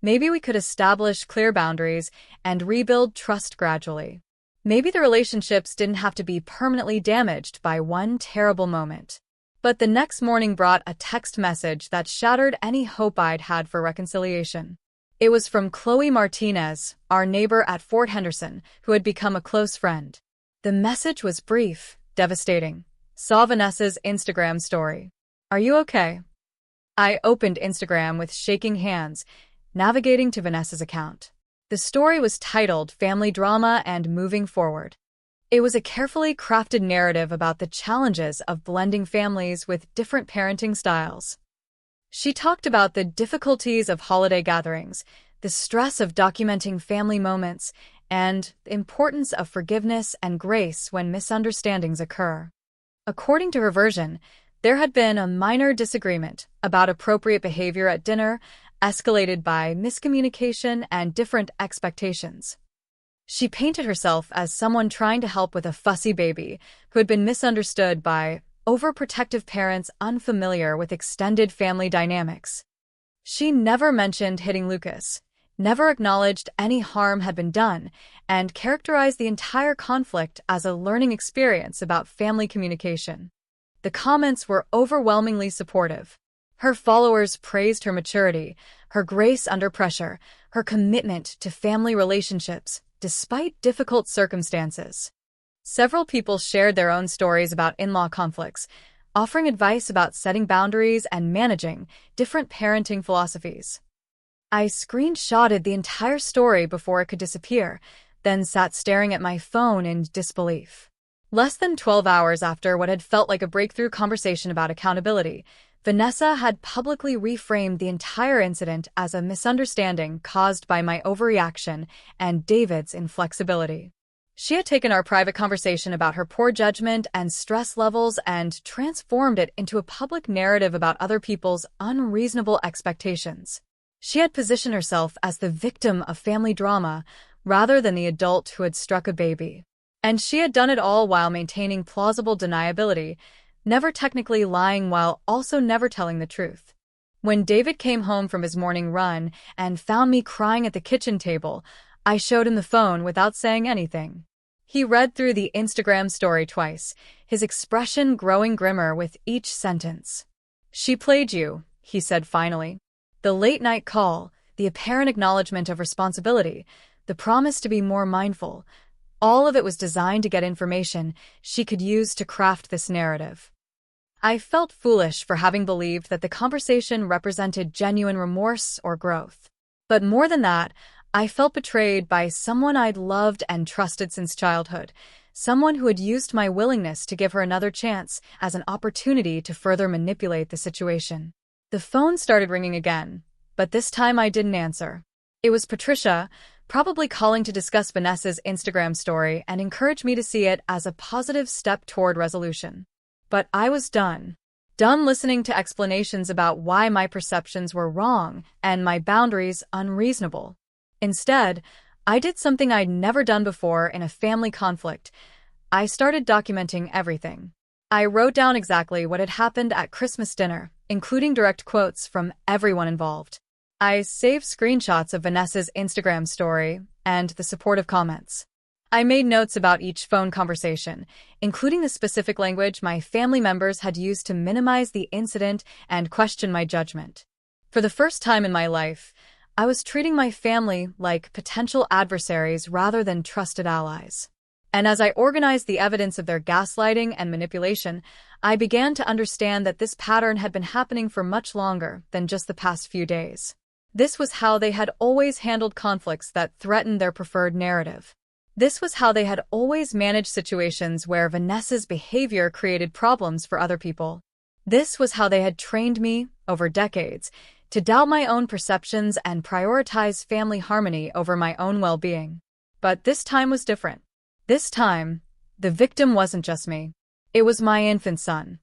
Maybe we could establish clear boundaries and rebuild trust gradually. Maybe the relationships didn't have to be permanently damaged by one terrible moment. But the next morning brought a text message that shattered any hope I'd had for reconciliation. It was from Chloe Martinez, our neighbor at Fort Henderson, who had become a close friend. The message was brief, devastating. Saw Vanessa's Instagram story. Are you okay? I opened Instagram with shaking hands, navigating to Vanessa's account. The story was titled Family Drama and Moving Forward. It was a carefully crafted narrative about the challenges of blending families with different parenting styles. She talked about the difficulties of holiday gatherings, the stress of documenting family moments, and the importance of forgiveness and grace when misunderstandings occur. According to her version, there had been a minor disagreement about appropriate behavior at dinner, escalated by miscommunication and different expectations. She painted herself as someone trying to help with a fussy baby who had been misunderstood by overprotective parents unfamiliar with extended family dynamics. She never mentioned hitting Lucas, never acknowledged any harm had been done, and characterized the entire conflict as a learning experience about family communication. The comments were overwhelmingly supportive. Her followers praised her maturity, her grace under pressure, her commitment to family relationships, despite difficult circumstances. Several people shared their own stories about in-law conflicts, offering advice about setting boundaries and managing different parenting philosophies. I screenshotted the entire story before it could disappear, then sat staring at my phone in disbelief. Less than 12 hours after what had felt like a breakthrough conversation about accountability, Vanessa had publicly reframed the entire incident as a misunderstanding caused by my overreaction and David's inflexibility. She had taken our private conversation about her poor judgment and stress levels and transformed it into a public narrative about other people's unreasonable expectations. She had positioned herself as the victim of family drama rather than the adult who had struck a baby. And she had done it all while maintaining plausible deniability, never technically lying while also never telling the truth. When David came home from his morning run and found me crying at the kitchen table, I showed him the phone without saying anything. He read through the Instagram story twice, his expression growing grimmer with each sentence. "She played you," he said finally. The late-night call, the apparent acknowledgement of responsibility, the promise to be more mindful, all of it was designed to get information she could use to craft this narrative. I felt foolish for having believed that the conversation represented genuine remorse or growth. But more than that, I felt betrayed by someone I'd loved and trusted since childhood, someone who had used my willingness to give her another chance as an opportunity to further manipulate the situation. The phone started ringing again, but this time I didn't answer. It was Patricia, probably calling to discuss Vanessa's Instagram story and encourage me to see it as a positive step toward resolution. But I was done. Done listening to explanations about why my perceptions were wrong and my boundaries unreasonable. Instead, I did something I'd never done before in a family conflict. I started documenting everything. I wrote down exactly what had happened at Christmas dinner, including direct quotes from everyone involved. I saved screenshots of Vanessa's Instagram story and the supportive comments. I made notes about each phone conversation, including the specific language my family members had used to minimize the incident and question my judgment. For the first time in my life, I was treating my family like potential adversaries rather than trusted allies. And as I organized the evidence of their gaslighting and manipulation, I began to understand that this pattern had been happening for much longer than just the past few days. This was how they had always handled conflicts that threatened their preferred narrative. This was how they had always managed situations where Vanessa's behavior created problems for other people. This was how they had trained me, over decades, to doubt my own perceptions and prioritize family harmony over my own well-being. But this time was different. This time, the victim wasn't just me. It was my infant son.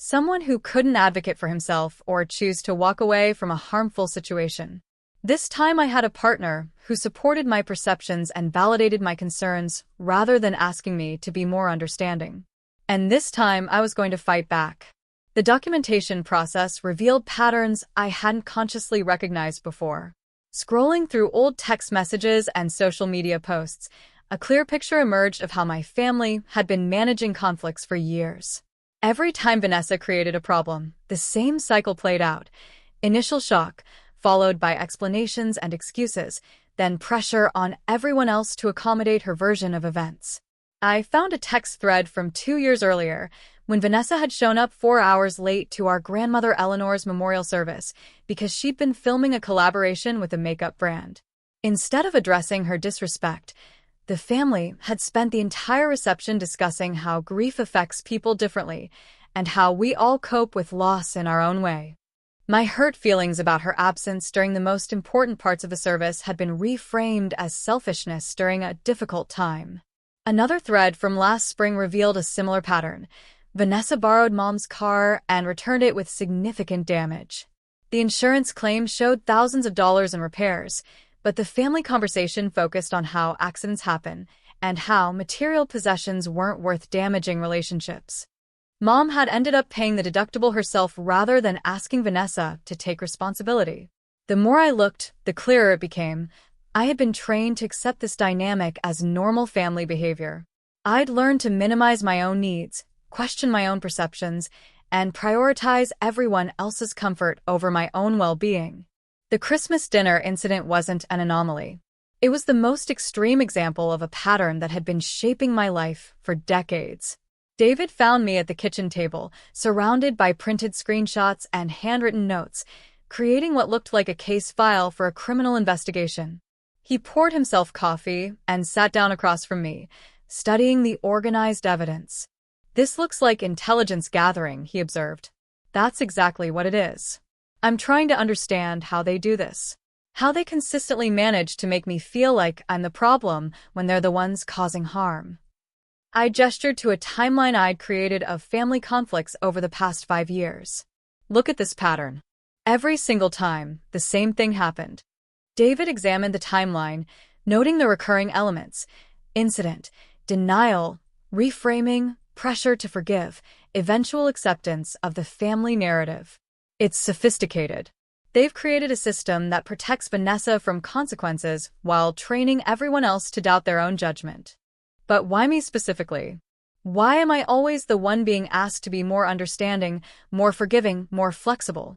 someone who couldn't advocate for himself or choose to walk away from a harmful situation. This time I had a partner who supported my perceptions and validated my concerns rather than asking me to be more understanding. And this time I was going to fight back. The documentation process revealed patterns I hadn't consciously recognized before. Scrolling through old text messages and social media posts, a clear picture emerged of how my family had been managing conflicts for years. Every time Vanessa created a problem, the same cycle played out. Initial shock, followed by explanations and excuses, then pressure on everyone else to accommodate her version of events. I found a text thread from 2 years earlier, when Vanessa had shown up 4 hours late to our grandmother Eleanor's memorial service because she'd been filming a collaboration with a makeup brand. Instead of addressing her disrespect, the family had spent the entire reception discussing how grief affects people differently and how we all cope with loss in our own way. My hurt feelings about her absence during the most important parts of the service had been reframed as selfishness during a difficult time. Another thread from last spring revealed a similar pattern. Vanessa borrowed Mom's car and returned it with significant damage. The insurance claim showed thousands of dollars in repairs, but the family conversation focused on how accidents happen and how material possessions weren't worth damaging relationships. Mom had ended up paying the deductible herself rather than asking Vanessa to take responsibility. The more I looked, the clearer it became. I had been trained to accept this dynamic as normal family behavior. I'd learned to minimize my own needs, question my own perceptions, and prioritize everyone else's comfort over my own well-being. The Christmas dinner incident wasn't an anomaly. It was the most extreme example of a pattern that had been shaping my life for decades. David found me at the kitchen table, surrounded by printed screenshots and handwritten notes, creating what looked like a case file for a criminal investigation. He poured himself coffee and sat down across from me, studying the organized evidence. "This looks like intelligence gathering," he observed. "That's exactly what it is. I'm trying to understand how they do this. How they consistently manage to make me feel like I'm the problem when they're the ones causing harm." I gestured to a timeline I'd created of family conflicts over the past 5 years. "Look at this pattern. Every single time, the same thing happened." David examined the timeline, noting the recurring elements: incident, denial, reframing, pressure to forgive, eventual acceptance of the family narrative. "It's sophisticated. They've created a system that protects Vanessa from consequences while training everyone else to doubt their own judgment." But why me specifically? Why am I always the one being asked to be more understanding, more forgiving, more flexible?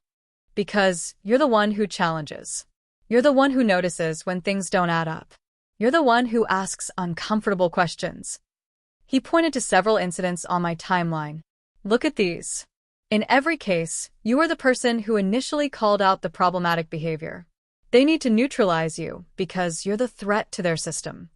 Because you're the one who challenges. You're the one who notices when things don't add up. You're the one who asks uncomfortable questions. He pointed to several incidents on my timeline. "Look at these. In every case, you are the person who initially called out the problematic behavior. They need to neutralize you because you're the threat to their system."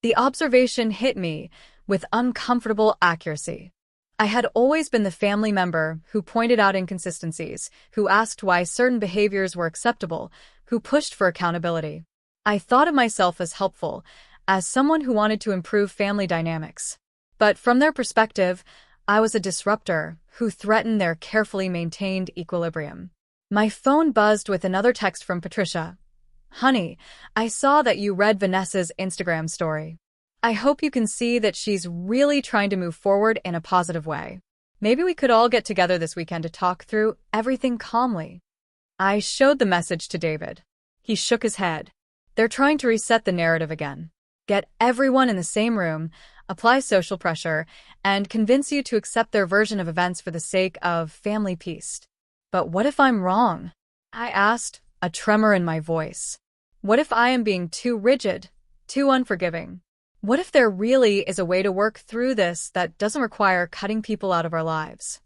The observation hit me with uncomfortable accuracy. I had always been the family member who pointed out inconsistencies, who asked why certain behaviors were acceptable, who pushed for accountability. I thought of myself as helpful, as someone who wanted to improve family dynamics. But from their perspective, I was a disruptor who threatened their carefully maintained equilibrium. My phone buzzed with another text from Patricia. "Honey, I saw that you read Vanessa's Instagram story. I hope you can see that she's really trying to move forward in a positive way. Maybe we could all get together this weekend to talk through everything calmly." I showed the message to David. He shook his head. "They're trying to reset the narrative again. Get everyone in the same room, apply social pressure, and convince you to accept their version of events for the sake of family peace." "But what if I'm wrong?" I asked, a tremor in my voice. "What if I am being too rigid, too unforgiving? What if there really is a way to work through this that doesn't require cutting people out of our lives?"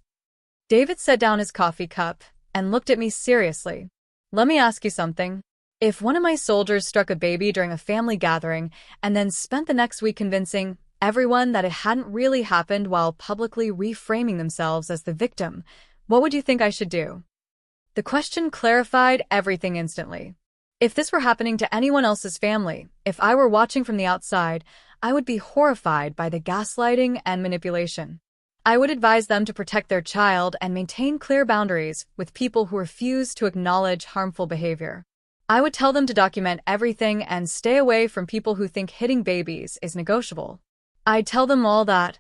David set down his coffee cup and looked at me seriously. "Let me ask you something. If one of my soldiers struck a baby during a family gathering and then spent the next week convincing everyone that it hadn't really happened while publicly reframing themselves as the victim, what would you think I should do?" The question clarified everything instantly. If this were happening to anyone else's family, if I were watching from the outside, I would be horrified by the gaslighting and manipulation. I would advise them to protect their child and maintain clear boundaries with people who refuse to acknowledge harmful behavior. I would tell them to document everything and stay away from people who think hitting babies is negotiable. I'd tell them all that,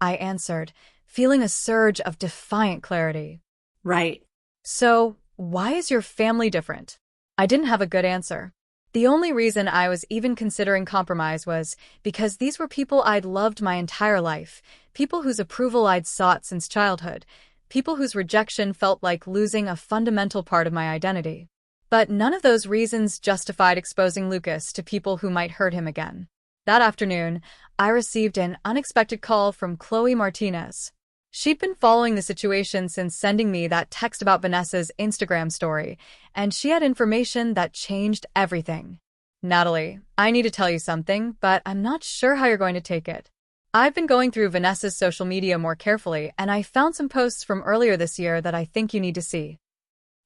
I answered, feeling a surge of defiant clarity. Right. So, why is your family different? I didn't have a good answer. The only reason I was even considering compromise was because these were people I'd loved my entire life, people whose approval I'd sought since childhood, people whose rejection felt like losing a fundamental part of my identity. But none of those reasons justified exposing Lucas to people who might hurt him again. That afternoon, I received an unexpected call from Chloe Martinez. She'd been following the situation since sending me that text about Vanessa's Instagram story, and she had information that changed everything. Natalie, I need to tell you something, but I'm not sure how you're going to take it. I've been going through Vanessa's social media more carefully, and I found some posts from earlier this year that I think you need to see.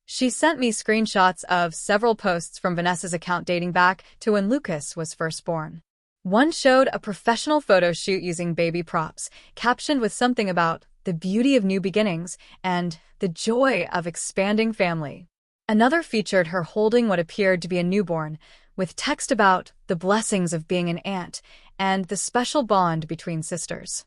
She sent me screenshots of several posts from Vanessa's account dating back to when Lucas was first born. One showed a professional photo shoot using baby props, captioned with something about the beauty of new beginnings and the joy of expanding family. Another featured her holding what appeared to be a newborn, with text about the blessings of being an aunt and the special bond between sisters.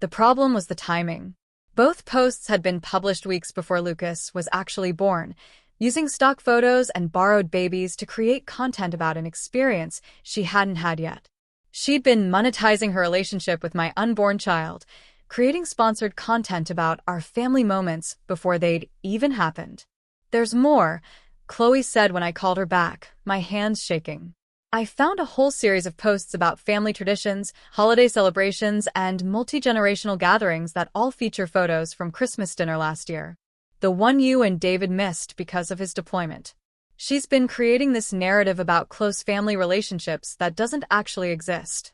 The problem was the timing. Both posts had been published weeks before Lucas was actually born, using stock photos and borrowed babies to create content about an experience she hadn't had yet. She'd been monetizing her relationship with my unborn child, creating sponsored content about our family moments before they'd even happened. There's more, Chloe said when I called her back, my hands shaking. I found a whole series of posts about family traditions, holiday celebrations, and multi-generational gatherings that all feature photos from Christmas dinner last year. The one you and David missed because of his deployment. She's been creating this narrative about close family relationships that doesn't actually exist.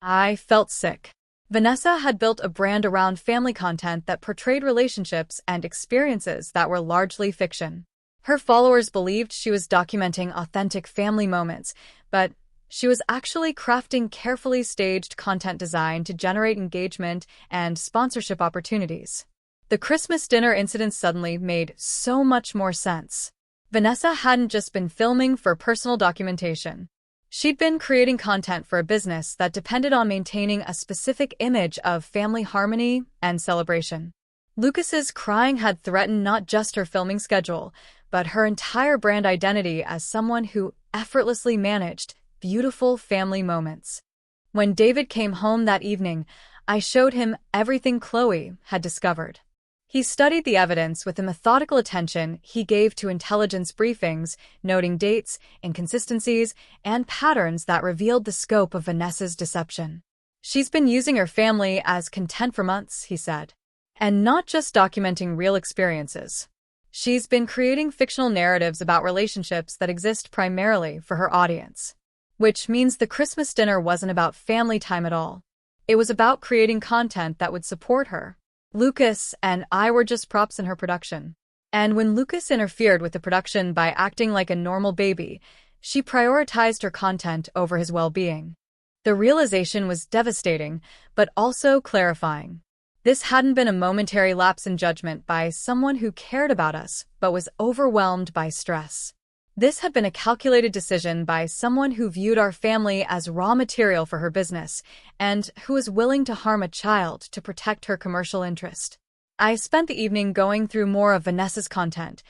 I felt sick. Vanessa had built a brand around family content that portrayed relationships and experiences that were largely fiction. Her followers believed she was documenting authentic family moments, but she was actually crafting carefully staged content designed to generate engagement and sponsorship opportunities. The Christmas dinner incident suddenly made so much more sense. Vanessa hadn't just been filming for personal documentation. She'd been creating content for a business that depended on maintaining a specific image of family harmony and celebration. Lucas's crying had threatened not just her filming schedule, but her entire brand identity as someone who effortlessly managed beautiful family moments. When David came home that evening, I showed him everything Chloe had discovered. He studied the evidence with the methodical attention he gave to intelligence briefings, noting dates, inconsistencies, and patterns that revealed the scope of Vanessa's deception. She's been using her family as content for months, he said, and not just documenting real experiences. She's been creating fictional narratives about relationships that exist primarily for her audience. Which means the Christmas dinner wasn't about family time at all. It was about creating content that would support her. Lucas and I were just props in her production. And when Lucas interfered with the production by acting like a normal baby, she prioritized her content over his well-being. The realization was devastating, but also clarifying. This hadn't been a momentary lapse in judgment by someone who cared about us, but was overwhelmed by stress. This had been a calculated decision by someone who viewed our family as raw material for her business, and who was willing to harm a child to protect her commercial interest. I spent the evening going through more of Vanessa's content,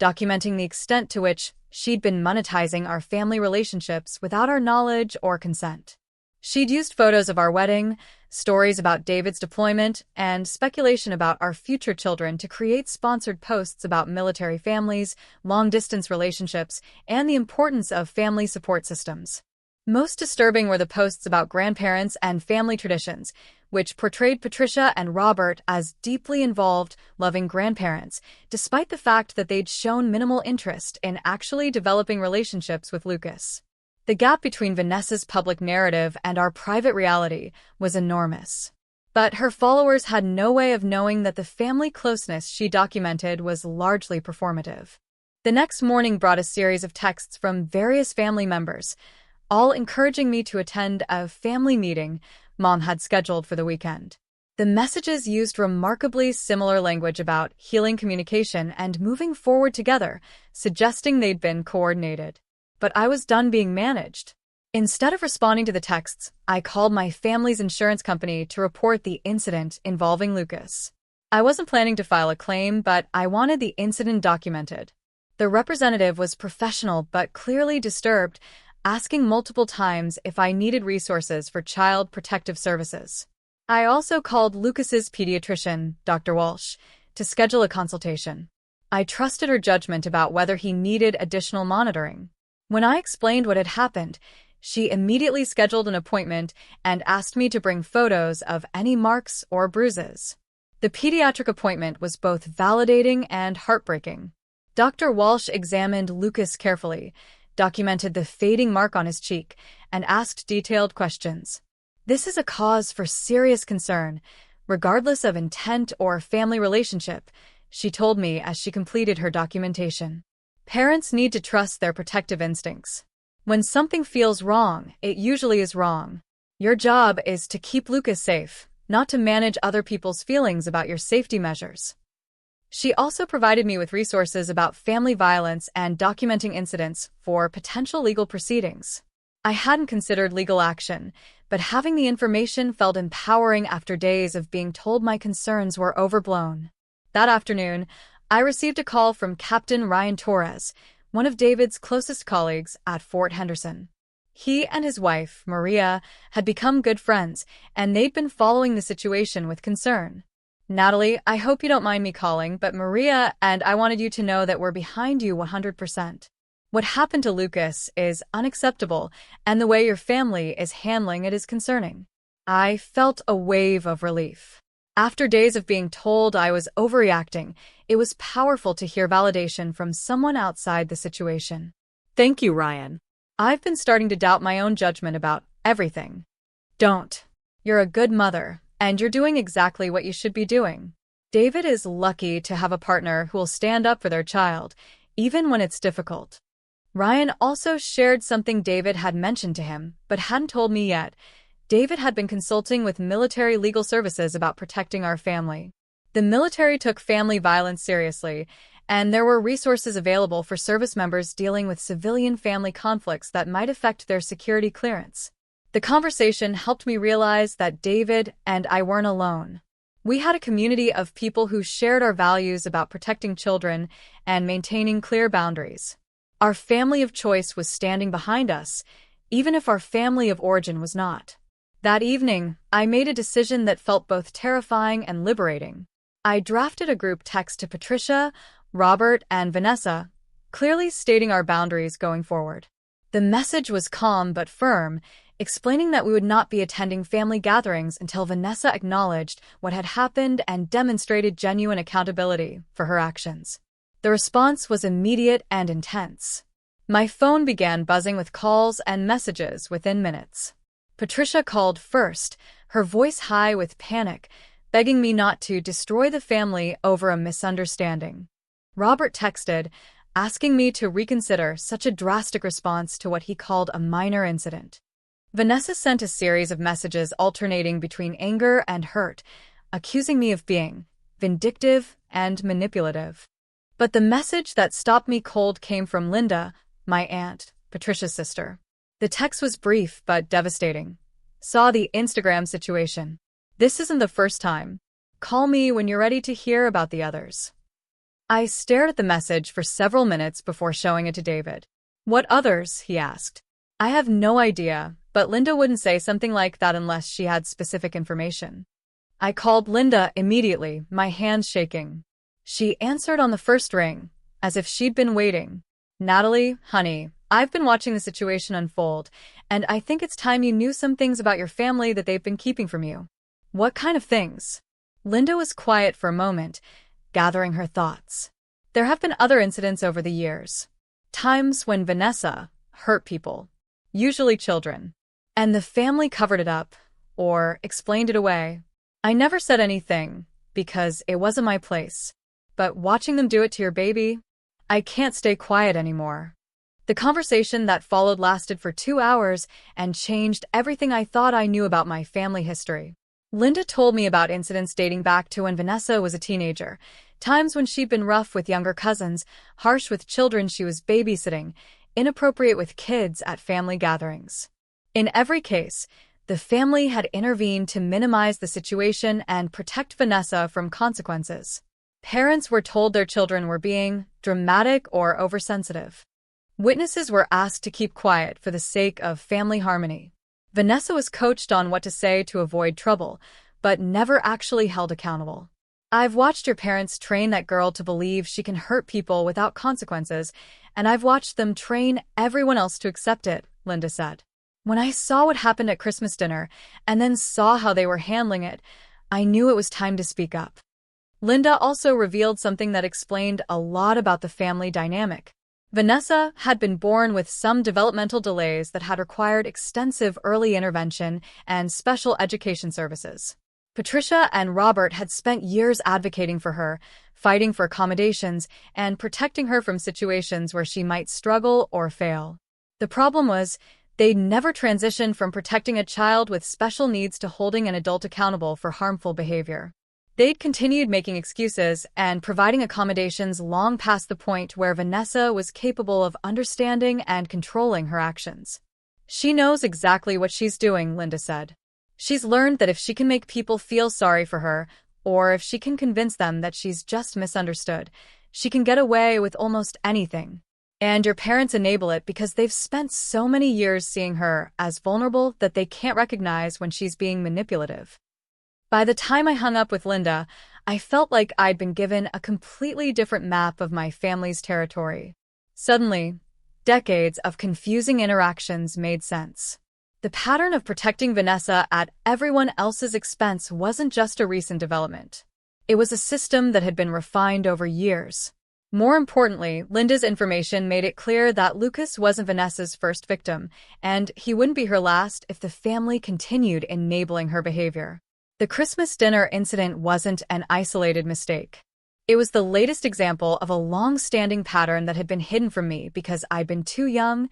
documenting the extent to which she'd been monetizing our family relationships without our knowledge or consent. She'd used photos of our wedding, stories about David's deployment, and speculation about our future children to create sponsored posts about military families, long-distance relationships, and the importance of family support systems. Most disturbing were the posts about grandparents and family traditions, which portrayed Patricia and Robert as deeply involved, loving grandparents, despite the fact that they'd shown minimal interest in actually developing relationships with Lucas. The gap between Vanessa's public narrative and our private reality was enormous. But her followers had no way of knowing that the family closeness she documented was largely performative. The next morning brought a series of texts from various family members, all encouraging me to attend a family meeting Mom had scheduled for the weekend. The messages used remarkably similar language about healing communication and moving forward together, suggesting they'd been coordinated. But I was done being managed. Instead of responding to the texts, I called my family's insurance company to report the incident involving Lucas. I wasn't planning to file a claim, but I wanted the incident documented. The representative was professional but clearly disturbed, asking multiple times if I needed resources for child protective services. I also called Lucas's pediatrician, Dr. Walsh, to schedule a consultation. I trusted her judgment about whether he needed additional monitoring. When I explained what had happened, she immediately scheduled an appointment and asked me to bring photos of any marks or bruises. The pediatric appointment was both validating and heartbreaking. Dr. Walsh examined Lucas carefully, documented the fading mark on his cheek, and asked detailed questions. This is a cause for serious concern, regardless of intent or family relationship, she told me as she completed her documentation. Parents need to trust their protective instincts. When something feels wrong, it usually is wrong. Your job is to keep Lucas safe, not to manage other people's feelings about your safety measures. She also provided me with resources about family violence and documenting incidents for potential legal proceedings. I hadn't considered legal action, but having the information felt empowering after days of being told my concerns were overblown. That afternoon, I received a call from Captain Ryan Torres, one of David's closest colleagues at Fort Henderson. He and his wife, Maria, had become good friends, and they'd been following the situation with concern. Natalie, I hope you don't mind me calling, but Maria and I wanted you to know that we're behind you 100%. What happened to Lucas is unacceptable, and the way your family is handling it is concerning. I felt a wave of relief. After days of being told I was overreacting, it was powerful to hear validation from someone outside the situation. Thank you, Ryan. I've been starting to doubt my own judgment about everything. Don't. You're a good mother, and you're doing exactly what you should be doing. David is lucky to have a partner who will stand up for their child, even when it's difficult. Ryan also shared something David had mentioned to him, but hadn't told me yet. David had been consulting with military legal services about protecting our family. The military took family violence seriously, and there were resources available for service members dealing with civilian family conflicts that might affect their security clearance. The conversation helped me realize that David and I weren't alone. We had a community of people who shared our values about protecting children and maintaining clear boundaries. Our family of choice was standing behind us, even if our family of origin was not. That evening, I made a decision that felt both terrifying and liberating. I drafted a group text to Patricia, Robert, and Vanessa, clearly stating our boundaries going forward. The message was calm but firm, explaining that we would not be attending family gatherings until Vanessa acknowledged what had happened and demonstrated genuine accountability for her actions. The response was immediate and intense. My phone began buzzing with calls and messages within minutes. Patricia called first, her voice high with panic, begging me not to destroy the family over a misunderstanding. Robert texted, asking me to reconsider such a drastic response to what he called a minor incident. Vanessa sent a series of messages alternating between anger and hurt, accusing me of being vindictive and manipulative. But the message that stopped me cold came from Linda, my aunt, Patricia's sister. The text was brief but devastating. Saw the Instagram situation. This isn't the first time. Call me when you're ready to hear about the others. I stared at the message for several minutes before showing it to David. What others? He asked. I have no idea, but Linda wouldn't say something like that unless she had specific information. I called Linda immediately, my hands shaking. She answered on the first ring, as if she'd been waiting. Natalie, honey, I've been watching the situation unfold, and I think it's time you knew some things about your family that they've been keeping from you. What kind of things? Linda was quiet for a moment, gathering her thoughts. There have been other incidents over the years. Times when Vanessa hurt people, usually children, and the family covered it up, or explained it away. I never said anything, because it wasn't my place. But watching them do it to your baby, I can't stay quiet anymore. The conversation that followed lasted for 2 hours and changed everything I thought I knew about my family history. Linda told me about incidents dating back to when Vanessa was a teenager, times when she'd been rough with younger cousins, harsh with children she was babysitting, inappropriate with kids at family gatherings. In every case, the family had intervened to minimize the situation and protect Vanessa from consequences. Parents were told their children were being dramatic or oversensitive. Witnesses were asked to keep quiet for the sake of family harmony. Vanessa was coached on what to say to avoid trouble, but never actually held accountable. I've watched your parents train that girl to believe she can hurt people without consequences, and I've watched them train everyone else to accept it, Linda said. When I saw what happened at Christmas dinner, and then saw how they were handling it, I knew it was time to speak up. Linda also revealed something that explained a lot about the family dynamic. Vanessa had been born with some developmental delays that had required extensive early intervention and special education services. Patricia and Robert had spent years advocating for her, fighting for accommodations, and protecting her from situations where she might struggle or fail. The problem was, they'd never transitioned from protecting a child with special needs to holding an adult accountable for harmful behavior. They'd continued making excuses and providing accommodations long past the point where Vanessa was capable of understanding and controlling her actions. She knows exactly what she's doing, Linda said. She's learned that if she can make people feel sorry for her, or if she can convince them that she's just misunderstood, she can get away with almost anything. And your parents enable it because they've spent so many years seeing her as vulnerable that they can't recognize when she's being manipulative. By the time I hung up with Linda, I felt like I'd been given a completely different map of my family's territory. Suddenly, decades of confusing interactions made sense. The pattern of protecting Vanessa at everyone else's expense wasn't just a recent development. It was a system that had been refined over years. More importantly, Linda's information made it clear that Lucas wasn't Vanessa's first victim, and he wouldn't be her last if the family continued enabling her behavior. The Christmas dinner incident wasn't an isolated mistake. It was the latest example of a long-standing pattern that had been hidden from me because I'd been too young,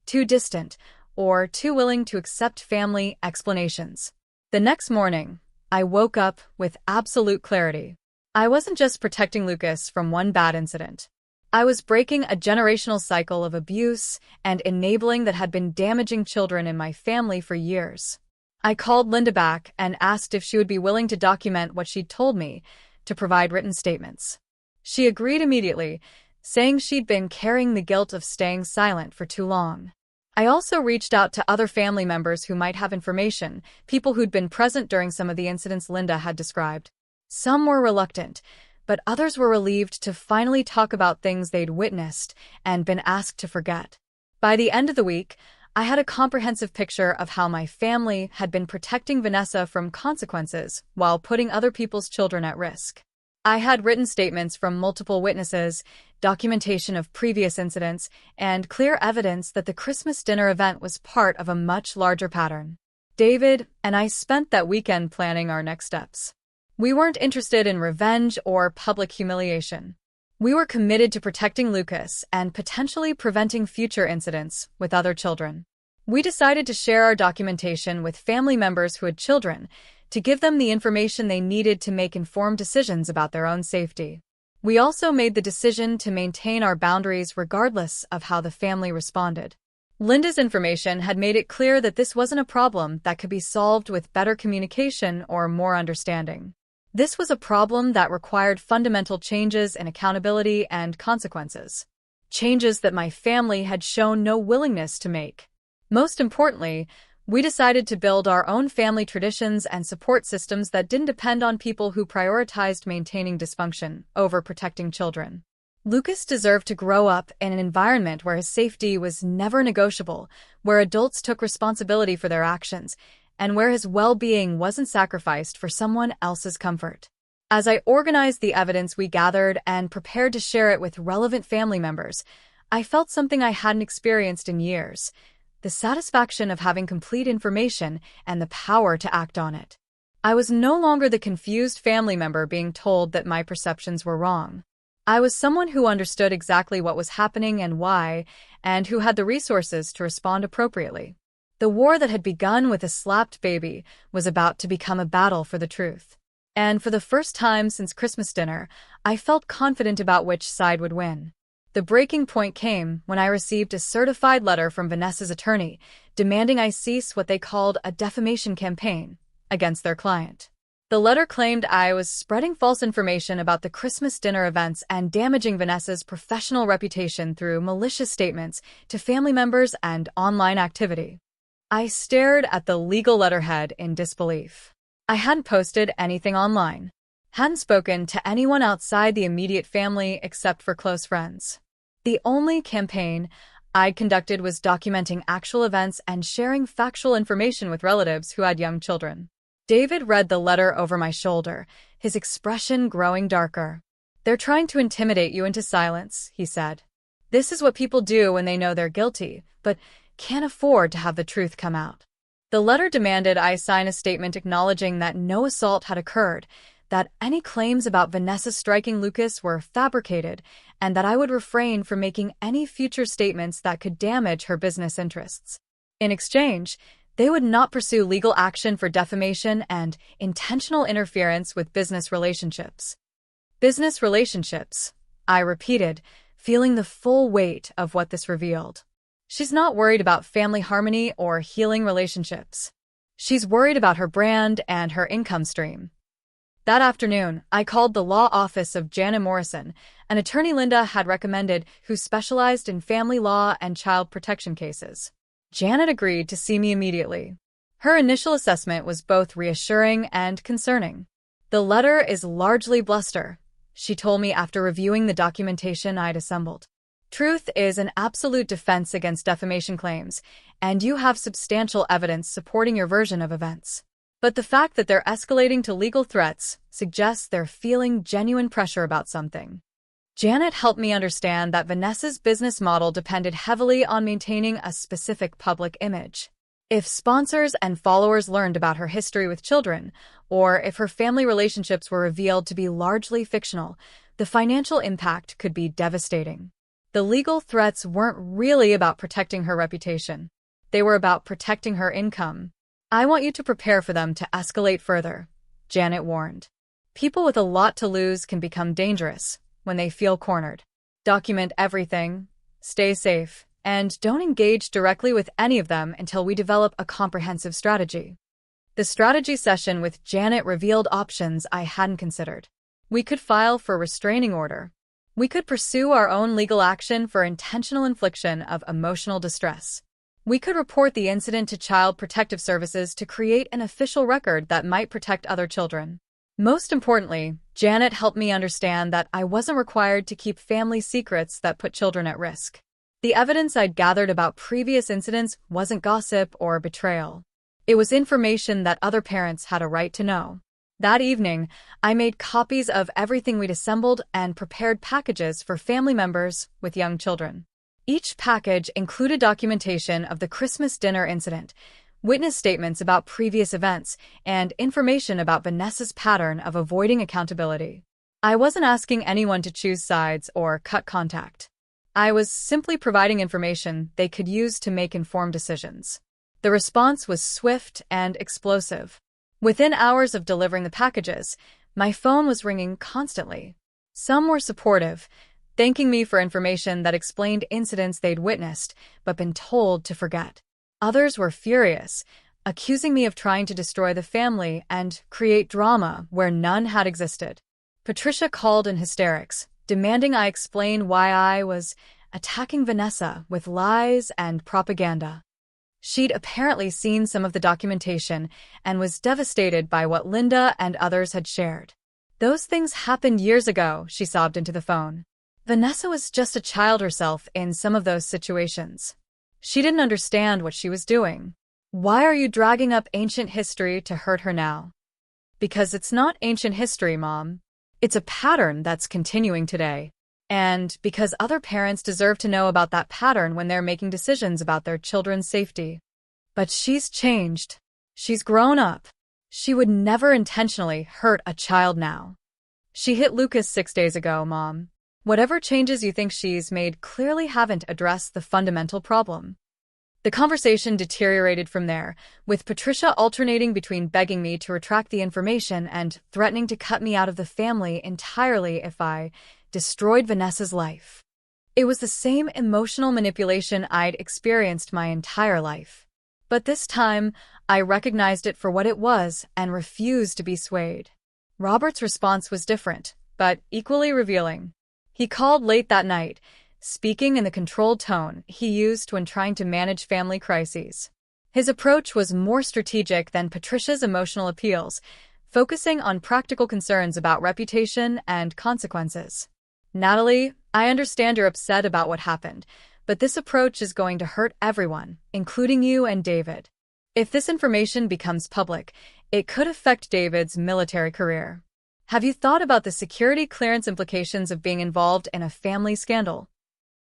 too distant, or too willing to accept family explanations. The next morning, I woke up with absolute clarity. I wasn't just protecting Lucas from one bad incident. I was breaking a generational cycle of abuse and enabling that had been damaging children in my family for years. I called Linda back and asked if she would be willing to document what she'd told me, to provide written statements. She agreed immediately, saying she'd been carrying the guilt of staying silent for too long. I also reached out to other family members who might have information, people who'd been present during some of the incidents Linda had described. Some were reluctant, but others were relieved to finally talk about things they'd witnessed and been asked to forget. By the end of the week, I had a comprehensive picture of how my family had been protecting Vanessa from consequences while putting other people's children at risk. I had written statements from multiple witnesses, documentation of previous incidents, and clear evidence that the Christmas dinner event was part of a much larger pattern. David and I spent that weekend planning our next steps. We weren't interested in revenge or public humiliation. We were committed to protecting Lucas and potentially preventing future incidents with other children. We decided to share our documentation with family members who had children to give them the information they needed to make informed decisions about their own safety. We also made the decision to maintain our boundaries regardless of how the family responded. Linda's information had made it clear that this wasn't a problem that could be solved with better communication or more understanding. This was a problem that required fundamental changes in accountability and consequences. Changes that my family had shown no willingness to make. Most importantly, we decided to build our own family traditions and support systems that didn't depend on people who prioritized maintaining dysfunction over protecting children. Lucas deserved to grow up in an environment where his safety was never negotiable, where adults took responsibility for their actions, and where his well-being wasn't sacrificed for someone else's comfort. As I organized the evidence we gathered and prepared to share it with relevant family members, I felt something I hadn't experienced in years: the satisfaction of having complete information and the power to act on it. I was no longer the confused family member being told that my perceptions were wrong. I was someone who understood exactly what was happening and why, and who had the resources to respond appropriately. The war that had begun with a slapped baby was about to become a battle for the truth. And for the first time since Christmas dinner, I felt confident about which side would win. The breaking point came when I received a certified letter from Vanessa's attorney demanding I cease what they called a defamation campaign against their client. The letter claimed I was spreading false information about the Christmas dinner events and damaging Vanessa's professional reputation through malicious statements to family members and online activity. I stared at the legal letterhead in disbelief. I hadn't posted anything online, hadn't spoken to anyone outside the immediate family except for close friends. The only campaign I'd conducted was documenting actual events and sharing factual information with relatives who had young children. David read the letter over my shoulder, his expression growing darker. "They're trying to intimidate you into silence," he said. "This is what people do when they know they're guilty, but can't afford to have the truth come out." The letter demanded I sign a statement acknowledging that no assault had occurred, that any claims about Vanessa striking Lucas were fabricated, and that I would refrain from making any future statements that could damage her business interests. In exchange, they would not pursue legal action for defamation and intentional interference with business relationships. Business relationships, I repeated, feeling the full weight of what this revealed. She's not worried about family harmony or healing relationships. She's worried about her brand and her income stream. That afternoon, I called the law office of Janet Morrison, an attorney Linda had recommended who specialized in family law and child protection cases. Janet agreed to see me immediately. Her initial assessment was both reassuring and concerning. "The letter is largely bluster," she told me after reviewing the documentation I'd assembled. "Truth is an absolute defense against defamation claims, and you have substantial evidence supporting your version of events. But the fact that they're escalating to legal threats suggests they're feeling genuine pressure about something." Janet helped me understand that Vanessa's business model depended heavily on maintaining a specific public image. If sponsors and followers learned about her history with children, or if her family relationships were revealed to be largely fictional, the financial impact could be devastating. The legal threats weren't really about protecting her reputation. They were about protecting her income. "I want you to prepare for them to escalate further," Janet warned. "People with a lot to lose can become dangerous when they feel cornered. Document everything, stay safe, and don't engage directly with any of them until we develop a comprehensive strategy." The strategy session with Janet revealed options I hadn't considered. We could file for restraining order. We could pursue our own legal action for intentional infliction of emotional distress. We could report the incident to Child Protective Services to create an official record that might protect other children. Most importantly, Janet helped me understand that I wasn't required to keep family secrets that put children at risk. The evidence I'd gathered about previous incidents wasn't gossip or betrayal. It was information that other parents had a right to know. That evening, I made copies of everything we'd assembled and prepared packages for family members with young children. Each package included documentation of the Christmas dinner incident, witness statements about previous events, and information about Vanessa's pattern of avoiding accountability. I wasn't asking anyone to choose sides or cut contact. I was simply providing information they could use to make informed decisions. The response was swift and explosive. Within hours of delivering the packages, my phone was ringing constantly. Some were supportive, thanking me for information that explained incidents they'd witnessed but been told to forget. Others were furious, accusing me of trying to destroy the family and create drama where none had existed. Patricia called in hysterics, demanding I explain why I was attacking Vanessa with lies and propaganda. She'd apparently seen some of the documentation and was devastated by what Linda and others had shared. "Those things happened years ago," she sobbed into the phone. "Vanessa was just a child herself in some of those situations. She didn't understand what she was doing. Why are you dragging up ancient history to hurt her now?" "Because it's not ancient history, Mom. It's a pattern that's continuing today. And because other parents deserve to know about that pattern when they're making decisions about their children's safety." "But she's changed. She's grown up. She would never intentionally hurt a child now. She hit Lucas 6 days ago, Mom. Whatever changes you think she's made clearly haven't addressed the fundamental problem." The conversation deteriorated from there, with Patricia alternating between begging me to retract the information and threatening to cut me out of the family entirely if I destroyed Vanessa's life. It was the same emotional manipulation I'd experienced my entire life. But this time, I recognized it for what it was and refused to be swayed. Robert's response was different, but equally revealing. He called late that night, speaking in the controlled tone he used when trying to manage family crises. His approach was more strategic than Patricia's emotional appeals, focusing on practical concerns about reputation and consequences. "Natalie, I understand you're upset about what happened, but this approach is going to hurt everyone, including you and David. If this information becomes public, it could affect David's military career. Have you thought about the security clearance implications of being involved in a family scandal?"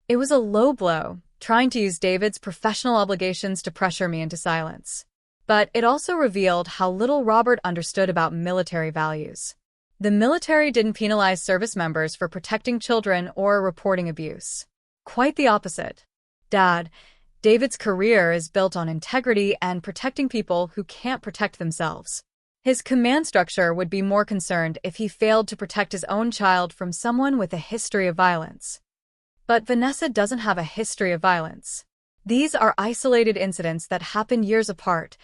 It was a low blow, trying to use David's professional obligations to pressure me into silence. But it also revealed how little Robert understood about military values. The military didn't penalize service members for protecting children or reporting abuse. Quite the opposite. "Dad, David's career is built on integrity and protecting people who can't protect themselves. His command structure would be more concerned if he failed to protect his own child from someone with a history of violence." But Vanessa doesn't have a history of violence. These are isolated incidents that happened years apart,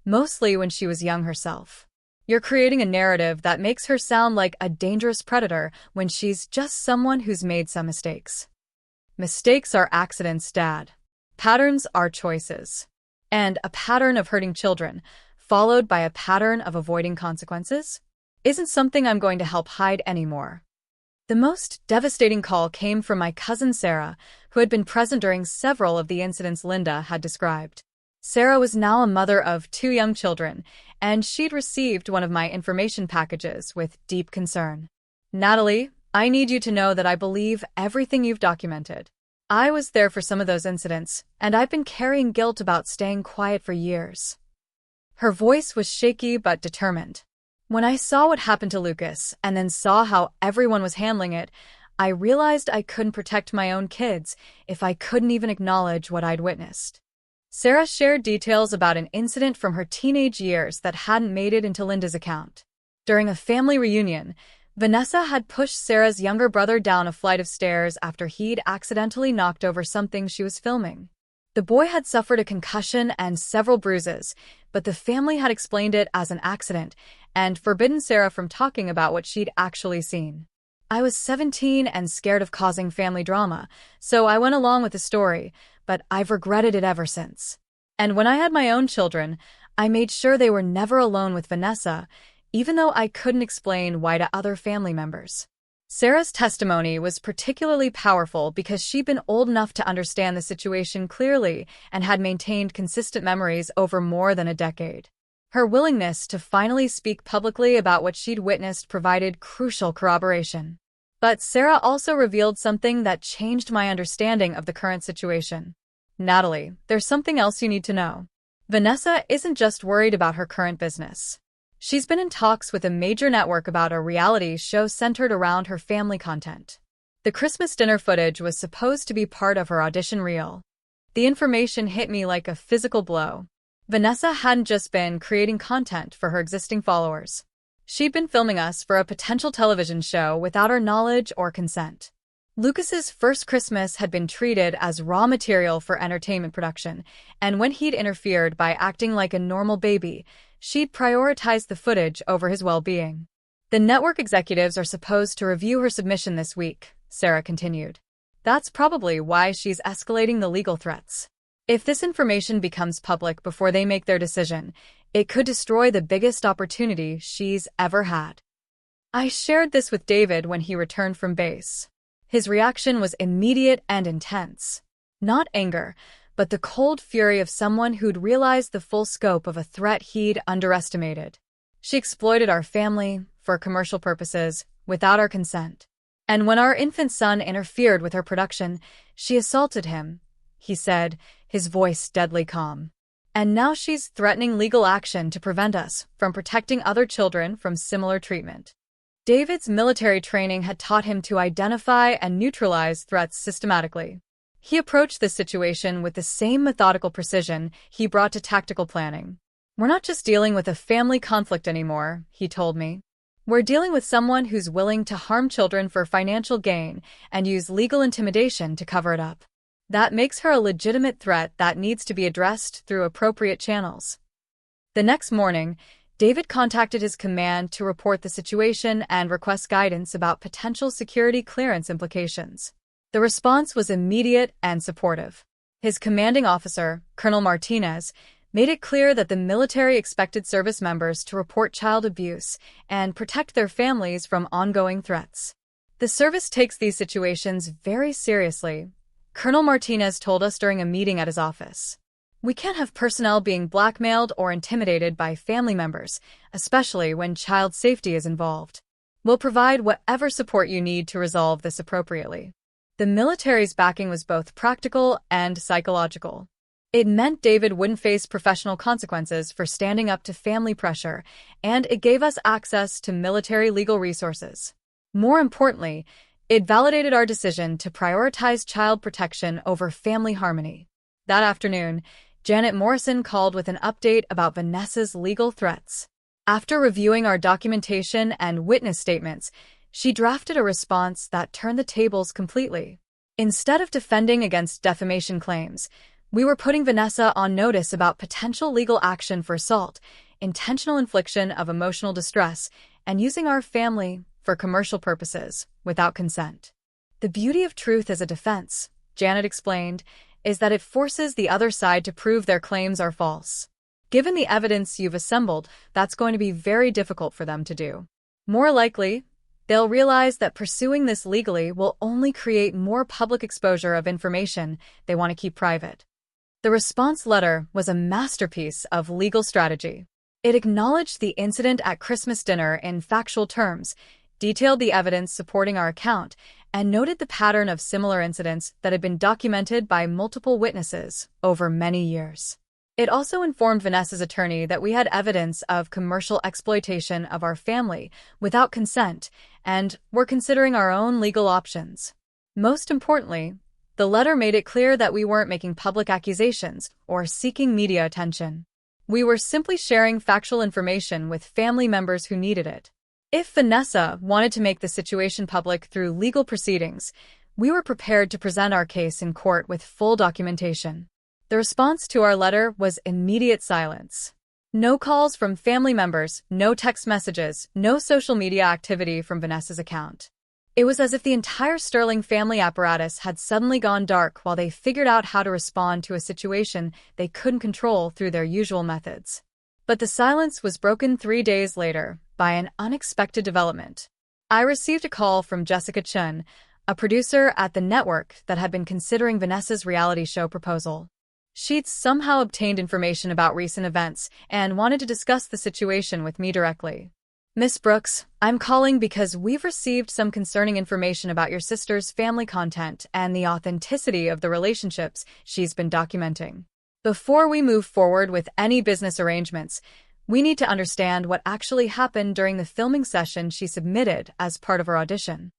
mostly when she was young herself. You're creating a narrative that makes her sound like a dangerous predator when she's just someone who's made some mistakes. Mistakes are accidents, Dad. Patterns are choices. And a pattern of hurting children, followed by a pattern of avoiding consequences, isn't something I'm going to help hide anymore. The most devastating call came from my cousin Sarah, who had been present during several of the incidents Linda had described. Sarah was now a mother of 2 young children, and she'd received one of my information packages with deep concern. "Natalie, I need you to know that I believe everything you've documented. I was there for some of those incidents, and I've been carrying guilt about staying quiet for years." Her voice was shaky but determined. When I saw what happened to Lucas and then saw how everyone was handling it, I realized I couldn't protect my own kids if I couldn't even acknowledge what I'd witnessed. Sarah shared details about an incident from her teenage years that hadn't made it into Linda's account. During a family reunion, Vanessa had pushed Sarah's younger brother down a flight of stairs after he'd accidentally knocked over something she was filming. The boy had suffered a concussion and several bruises, but the family had explained it as an accident and forbidden Sarah from talking about what she'd actually seen. I was 17 and scared of causing family drama, so I went along with the story, but I've regretted it ever since. And when I had my own children, I made sure they were never alone with Vanessa, even though I couldn't explain why to other family members. Sarah's testimony was particularly powerful because she'd been old enough to understand the situation clearly and had maintained consistent memories over more than a decade. Her willingness to finally speak publicly about what she'd witnessed provided crucial corroboration. But Sarah also revealed something that changed my understanding of the current situation. "Natalie, there's something else you need to know. Vanessa isn't just worried about her current business. She's been in talks with a major network about a reality show centered around her family content. The Christmas dinner footage was supposed to be part of her audition reel." The information hit me like a physical blow. Vanessa hadn't just been creating content for her existing followers. She'd been filming us for a potential television show without our knowledge or consent. Lucas's first Christmas had been treated as raw material for entertainment production, and when he'd interfered by acting like a normal baby, she'd prioritized the footage over his well-being. "The network executives are supposed to review her submission this week," Sarah continued. "That's probably why she's escalating the legal threats. If this information becomes public before they make their decision, it could destroy the biggest opportunity she's ever had." I shared this with David when he returned from base. His reaction was immediate and intense. Not anger, but the cold fury of someone who'd realized the full scope of a threat he'd underestimated. "She exploited our family for commercial purposes without our consent. And when our infant son interfered with her production, she assaulted him," he said, his voice deadly calm. "And now she's threatening legal action to prevent us from protecting other children from similar treatment." David's military training had taught him to identify and neutralize threats systematically. He approached this situation with the same methodical precision he brought to tactical planning. "We're not just dealing with a family conflict anymore," he told me. "We're dealing with someone who's willing to harm children for financial gain and use legal intimidation to cover it up. That makes her a legitimate threat that needs to be addressed through appropriate channels." The next morning, David contacted his command to report the situation and request guidance about potential security clearance implications. The response was immediate and supportive. His commanding officer, Colonel Martinez, made it clear that the military expected service members to report child abuse and protect their families from ongoing threats. "The service takes these situations very seriously," Colonel Martinez told us during a meeting at his office. "We can't have personnel being blackmailed or intimidated by family members, especially when child safety is involved. We'll provide whatever support you need to resolve this appropriately." The military's backing was both practical and psychological. It meant David wouldn't face professional consequences for standing up to family pressure, and it gave us access to military legal resources. More importantly, it validated our decision to prioritize child protection over family harmony. That afternoon, Janet Morrison called with an update about Vanessa's legal threats. After reviewing our documentation and witness statements, she drafted a response that turned the tables completely. Instead of defending against defamation claims, we were putting Vanessa on notice about potential legal action for assault, intentional infliction of emotional distress, and using our family for commercial purposes without consent. "The beauty of truth as a defense," Janet explained, "is that it forces the other side to prove their claims are false. Given the evidence you've assembled, that's going to be very difficult for them to do. More likely, they'll realize that pursuing this legally will only create more public exposure of information they want to keep private." The response letter was a masterpiece of legal strategy. It acknowledged the incident at Christmas dinner in factual terms, detailed the evidence supporting our account, and noted the pattern of similar incidents that had been documented by multiple witnesses over many years. It also informed Vanessa's attorney that we had evidence of commercial exploitation of our family without consent and were considering our own legal options. Most importantly, the letter made it clear that we weren't making public accusations or seeking media attention. We were simply sharing factual information with family members who needed it. If Vanessa wanted to make the situation public through legal proceedings, we were prepared to present our case in court with full documentation. The response to our letter was immediate silence. No calls from family members, no text messages, no social media activity from Vanessa's account. It was as if the entire Sterling family apparatus had suddenly gone dark while they figured out how to respond to a situation they couldn't control through their usual methods. But the silence was broken 3 days later by an unexpected development. I received a call from Jessica Chun, a producer at the network that had been considering Vanessa's reality show proposal. She'd somehow obtained information about recent events and wanted to discuss the situation with me directly. "Miss Brooks, I'm calling because we've received some concerning information about your sister's family content and the authenticity of the relationships she's been documenting. Before we move forward with any business arrangements, we need to understand what actually happened during the filming session she submitted as part of her audition."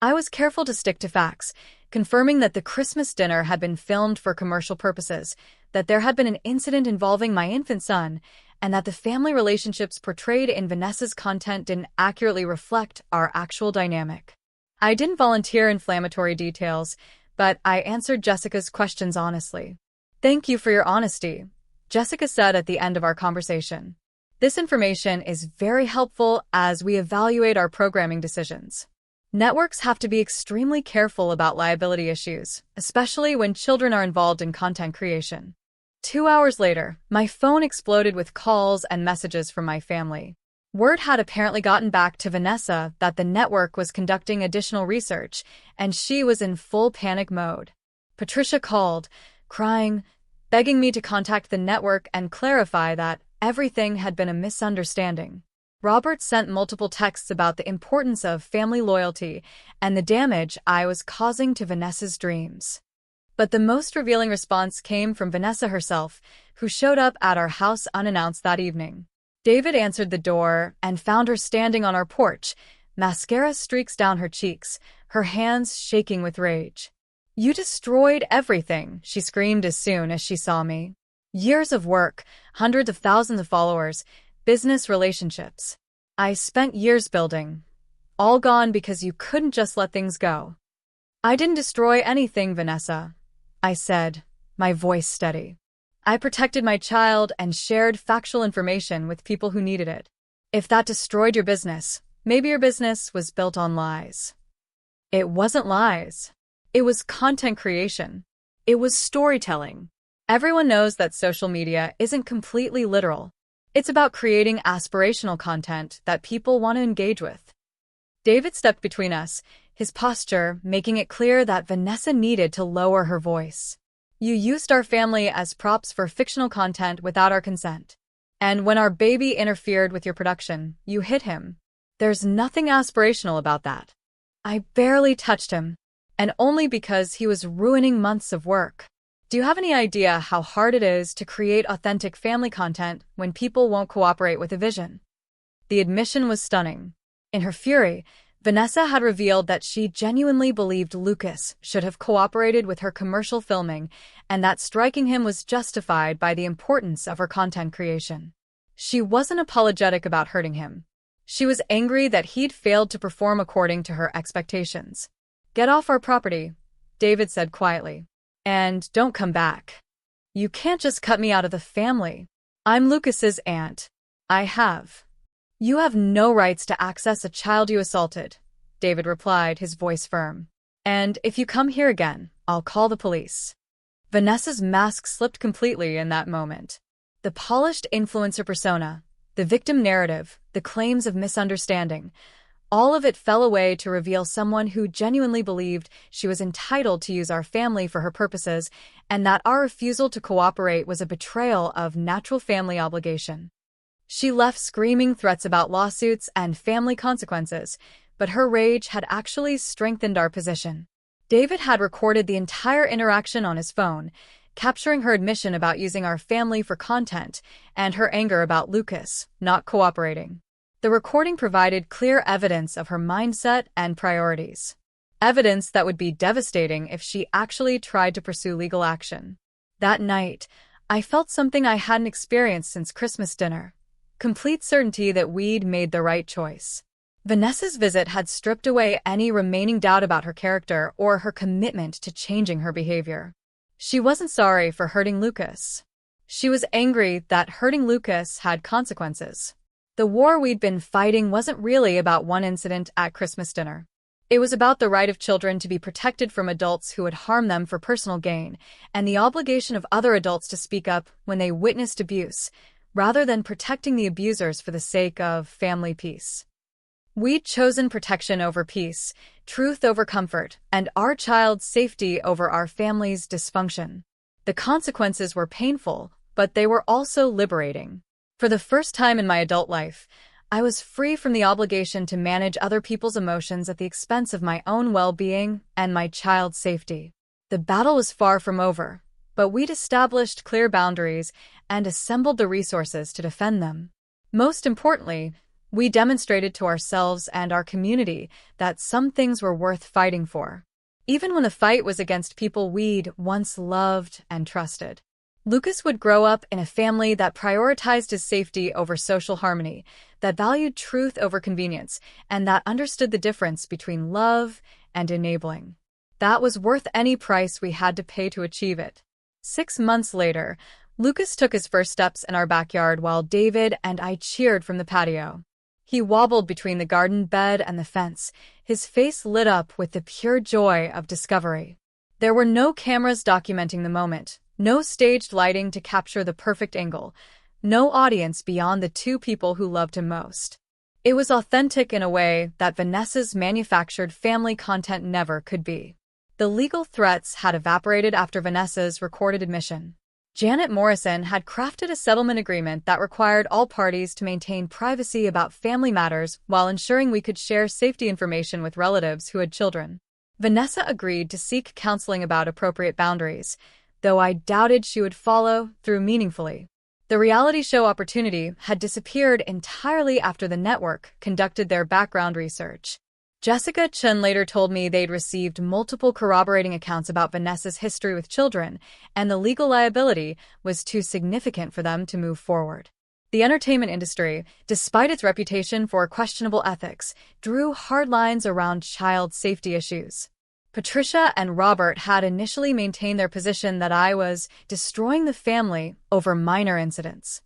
I was careful to stick to facts, confirming that the Christmas dinner had been filmed for commercial purposes, that there had been an incident involving my infant son, and that the family relationships portrayed in Vanessa's content didn't accurately reflect our actual dynamic. I didn't volunteer inflammatory details, but I answered Jessica's questions honestly. "Thank you for your honesty," Jessica said at the end of our conversation. "This information is very helpful as we evaluate our programming decisions." Networks have to be extremely careful about liability issues, especially when children are involved in content creation. 2 hours later, my phone exploded with calls and messages from my family. Word had apparently gotten back to Vanessa that the network was conducting additional research, and she was in full panic mode. Patricia called, crying, begging me to contact the network and clarify that everything had been a misunderstanding. Robert sent multiple texts about the importance of family loyalty and the damage I was causing to Vanessa's dreams. But the most revealing response came from Vanessa herself, who showed up at our house unannounced that evening. David answered the door and found her standing on our porch, mascara streaks down her cheeks, her hands shaking with rage. "You destroyed everything," she screamed as soon as she saw me. "Years of work, hundreds of thousands of followers, business relationships. I spent years building. All gone because you couldn't just let things go." "I didn't destroy anything, Vanessa," I said, my voice steady. "I protected my child and shared factual information with people who needed it. If that destroyed your business, maybe your business was built on lies." It wasn't lies. It was content creation. It was storytelling. Everyone knows that social media isn't completely literal. It's about creating aspirational content that people want to engage with. David stepped between us, his posture making it clear that Vanessa needed to lower her voice. "You used our family as props for fictional content without our consent. And when our baby interfered with your production, you hit him. There's nothing aspirational about that." I barely touched him, and only because he was ruining months of work. Do you have any idea how hard it is to create authentic family content when people won't cooperate with a vision? The admission was stunning. In her fury, Vanessa had revealed that she genuinely believed Lucas should have cooperated with her commercial filming and that striking him was justified by the importance of her content creation. She wasn't apologetic about hurting him. She was angry that he'd failed to perform according to her expectations. "Get off our property," David said quietly. "And don't come back. You can't just cut me out of the family. I'm Lucas's aunt. I have." "You have no rights to access a child you assaulted," David replied, his voice firm. "And if you come here again, I'll call the police." Vanessa's mask slipped completely in that moment. The polished influencer persona, the victim narrative, the claims of misunderstanding, all of it fell away to reveal someone who genuinely believed she was entitled to use our family for her purposes and that our refusal to cooperate was a betrayal of natural family obligation. She left screaming threats about lawsuits and family consequences, but her rage had actually strengthened our position. David had recorded the entire interaction on his phone, capturing her admission about using our family for content and her anger about Lucas not cooperating. The recording provided clear evidence of her mindset and priorities. Evidence that would be devastating if she actually tried to pursue legal action. That night, I felt something I hadn't experienced since Christmas dinner. Complete certainty that we'd made the right choice. Vanessa's visit had stripped away any remaining doubt about her character or her commitment to changing her behavior. She wasn't sorry for hurting Lucas. She was angry that hurting Lucas had consequences. The war we'd been fighting wasn't really about one incident at Christmas dinner. It was about the right of children to be protected from adults who would harm them for personal gain, and the obligation of other adults to speak up when they witnessed abuse, rather than protecting the abusers for the sake of family peace. We'd chosen protection over peace, truth over comfort, and our child's safety over our family's dysfunction. The consequences were painful, but they were also liberating. For the first time in my adult life, I was free from the obligation to manage other people's emotions at the expense of my own well-being and my child's safety. The battle was far from over, but we'd established clear boundaries and assembled the resources to defend them. Most importantly, we demonstrated to ourselves and our community that some things were worth fighting for, even when the fight was against people we'd once loved and trusted. Lucas would grow up in a family that prioritized his safety over social harmony, that valued truth over convenience, and that understood the difference between love and enabling. That was worth any price we had to pay to achieve it. 6 months later, Lucas took his first steps in our backyard while David and I cheered from the patio. He wobbled between the garden bed and the fence, his face lit up with the pure joy of discovery. There were no cameras documenting the moment, no staged lighting to capture the perfect angle, no audience beyond the two people who loved him most. It was authentic in a way that Vanessa's manufactured family content never could be. The legal threats had evaporated after Vanessa's recorded admission. Janet Morrison had crafted a settlement agreement that required all parties to maintain privacy about family matters while ensuring we could share safety information with relatives who had children. Vanessa agreed to seek counseling about appropriate boundaries, though I doubted she would follow through meaningfully. The reality show opportunity had disappeared entirely after the network conducted their background research. Jessica Chen later told me they'd received multiple corroborating accounts about Vanessa's history with children, and the legal liability was too significant for them to move forward. The entertainment industry, despite its reputation for questionable ethics, drew hard lines around child safety issues. Patricia and Robert had initially maintained their position that I was destroying the family over minor incidents.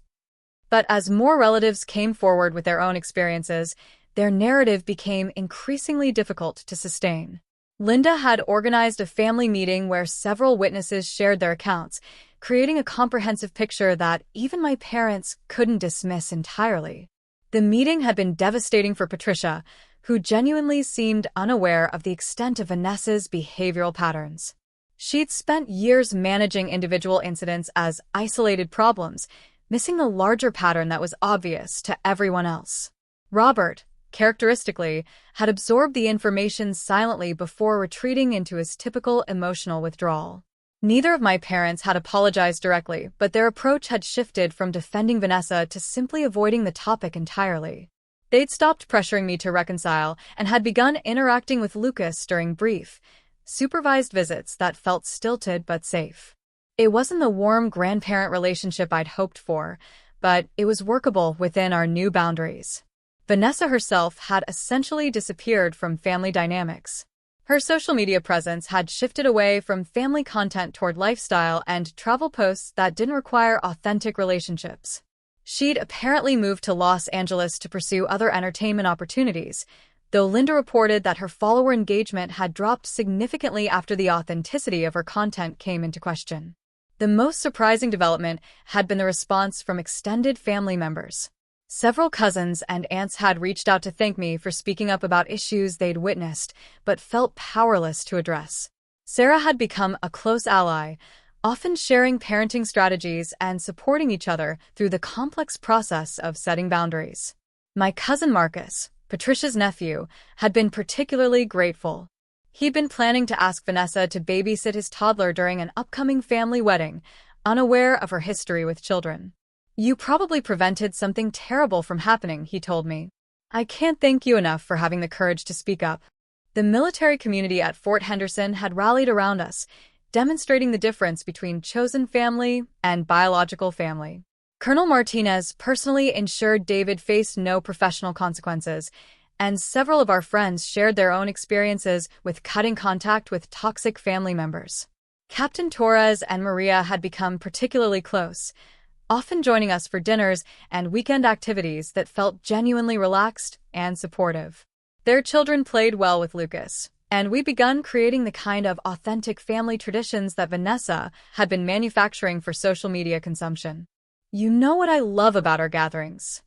But as more relatives came forward with their own experiences, their narrative became increasingly difficult to sustain. Linda had organized a family meeting where several witnesses shared their accounts, creating a comprehensive picture that even my parents couldn't dismiss entirely. The meeting had been devastating for Patricia, who genuinely seemed unaware of the extent of Vanessa's behavioral patterns. She'd spent years managing individual incidents as isolated problems, missing the larger pattern that was obvious to everyone else. Robert, characteristically, had absorbed the information silently before retreating into his typical emotional withdrawal. Neither of my parents had apologized directly, but their approach had shifted from defending Vanessa to simply avoiding the topic entirely. They'd stopped pressuring me to reconcile and had begun interacting with Lucas during brief, supervised visits that felt stilted but safe. It wasn't the warm grandparent relationship I'd hoped for, but it was workable within our new boundaries. Vanessa herself had essentially disappeared from family dynamics. Her social media presence had shifted away from family content toward lifestyle and travel posts that didn't require authentic relationships. She'd apparently moved to Los Angeles to pursue other entertainment opportunities, though Linda reported that her follower engagement had dropped significantly after the authenticity of her content came into question. The most surprising development had been the response from extended family members. Several cousins and aunts had reached out to thank me for speaking up about issues they'd witnessed, but felt powerless to address. Sarah had become a close ally, often sharing parenting strategies and supporting each other through the complex process of setting boundaries. My cousin Marcus, Patricia's nephew, had been particularly grateful. He'd been planning to ask Vanessa to babysit his toddler during an upcoming family wedding, unaware of her history with children. "You probably prevented something terrible from happening," he told me. "I can't thank you enough for having the courage to speak up." The military community at Fort Henderson had rallied around us, demonstrating the difference between chosen family and biological family. Colonel Martinez personally ensured David faced no professional consequences, and several of our friends shared their own experiences with cutting contact with toxic family members. Captain Torres and Maria had become particularly close, often joining us for dinners and weekend activities that felt genuinely relaxed and supportive. Their children played well with Lucas, and we'd begun creating the kind of authentic family traditions that Vanessa had been manufacturing for social media consumption. "You know what I love about our gatherings?"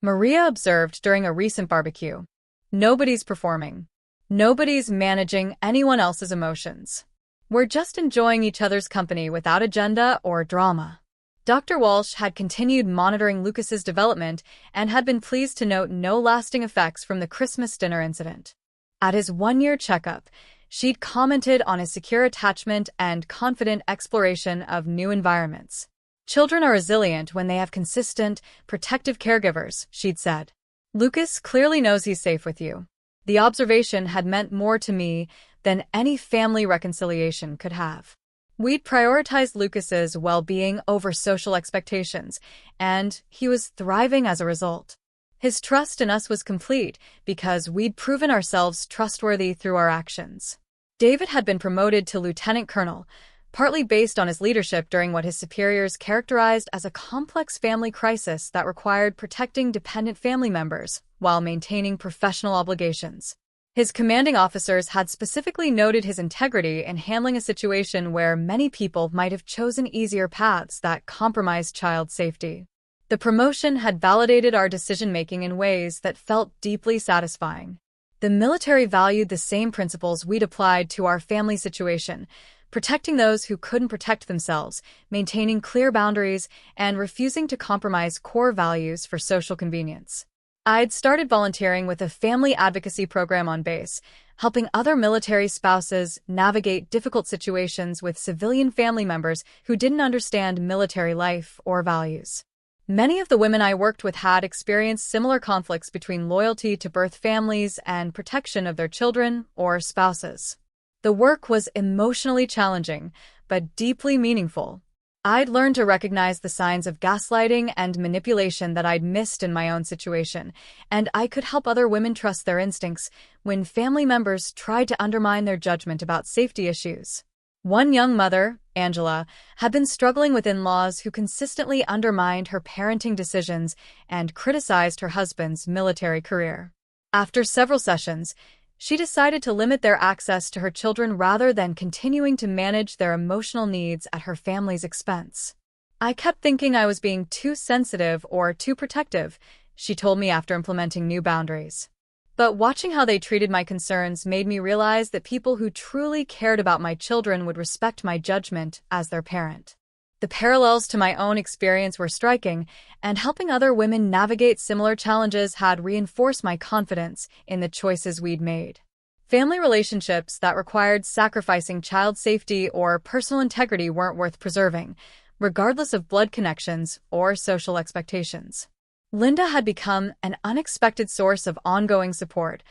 Maria observed during a recent barbecue. "Nobody's performing. Nobody's managing anyone else's emotions. We're just enjoying each other's company without agenda or drama." Dr. Walsh had continued monitoring Lucas's development and had been pleased to note no lasting effects from the Christmas dinner incident. At his one-year checkup, she'd commented on his secure attachment and confident exploration of new environments. "Children are resilient when they have consistent, protective caregivers," she'd said. "Lucas clearly knows he's safe with you." The observation had meant more to me than any family reconciliation could have. We'd prioritized Lucas's well-being over social expectations, and he was thriving as a result. His trust in us was complete because we'd proven ourselves trustworthy through our actions. David had been promoted to lieutenant colonel, partly based on his leadership during what his superiors characterized as a complex family crisis that required protecting dependent family members while maintaining professional obligations. His commanding officers had specifically noted his integrity in handling a situation where many people might have chosen easier paths that compromised child safety. The promotion had validated our decision-making in ways that felt deeply satisfying. The military valued the same principles we'd applied to our family situation, protecting those who couldn't protect themselves, maintaining clear boundaries, and refusing to compromise core values for social convenience. I'd started volunteering with a family advocacy program on base, helping other military spouses navigate difficult situations with civilian family members who didn't understand military life or values. Many of the women I worked with had experienced similar conflicts between loyalty to birth families and protection of their children or spouses. The work was emotionally challenging, but deeply meaningful. I'd learned to recognize the signs of gaslighting and manipulation that I'd missed in my own situation, and I could help other women trust their instincts when family members tried to undermine their judgment about safety issues. One young mother, Angela, had been struggling with in-laws who consistently undermined her parenting decisions and criticized her husband's military career. After several sessions, she decided to limit their access to her children rather than continuing to manage their emotional needs at her family's expense. "I kept thinking I was being too sensitive or too protective," she told me after implementing new boundaries. "But watching how they treated my concerns made me realize that people who truly cared about my children would respect my judgment as their parent." The parallels to my own experience were striking, and helping other women navigate similar challenges had reinforced my confidence in the choices we'd made. Family relationships that required sacrificing child safety or personal integrity weren't worth preserving, regardless of blood connections or social expectations. Linda had become an unexpected source of ongoing support,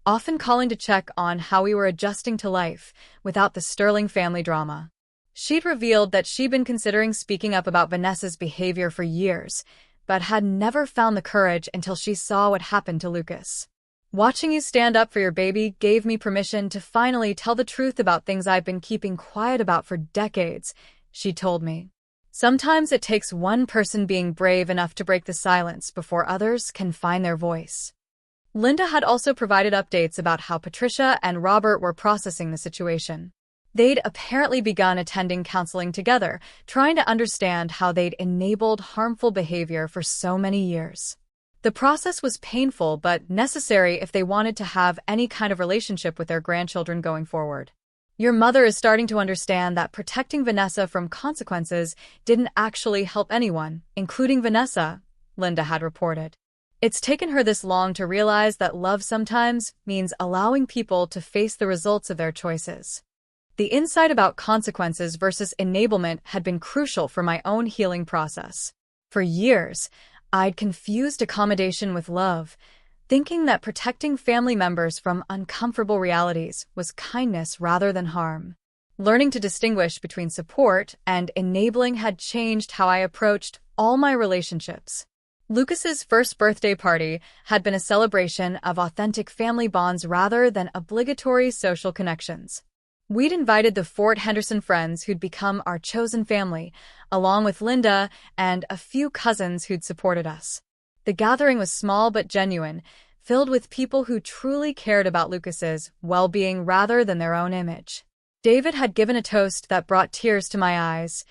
often calling to check on how we were adjusting to life without the sterling family drama. She'd revealed that she'd been considering speaking up about Vanessa's behavior for years, but had never found the courage until she saw what happened to Lucas. "Watching you stand up for your baby gave me permission to finally tell the truth about things I've been keeping quiet about for decades," she told me. "Sometimes it takes one person being brave enough to break the silence before others can find their voice." Linda had also provided updates about how Patricia and Robert were processing the situation. They'd apparently begun attending counseling together, trying to understand how they'd enabled harmful behavior for so many years. The process was painful but necessary if they wanted to have any kind of relationship with their grandchildren going forward. "Your mother is starting to understand that protecting Vanessa from consequences didn't actually help anyone, including Vanessa," Linda had reported. "It's taken her this long to realize that love sometimes means allowing people to face the results of their choices." The insight about consequences versus enablement had been crucial for my own healing process. For years, I'd confused accommodation with love, thinking that protecting family members from uncomfortable realities was kindness rather than harm. Learning to distinguish between support and enabling had changed how I approached all my relationships. Lucas's first birthday party had been a celebration of authentic family bonds rather than obligatory social connections. We'd invited the Fort Henderson friends who'd become our chosen family, along with Linda and a few cousins who'd supported us. The gathering was small but genuine, filled with people who truly cared about Lucas's well-being rather than their own image. David had given a toast that brought tears to my eyes.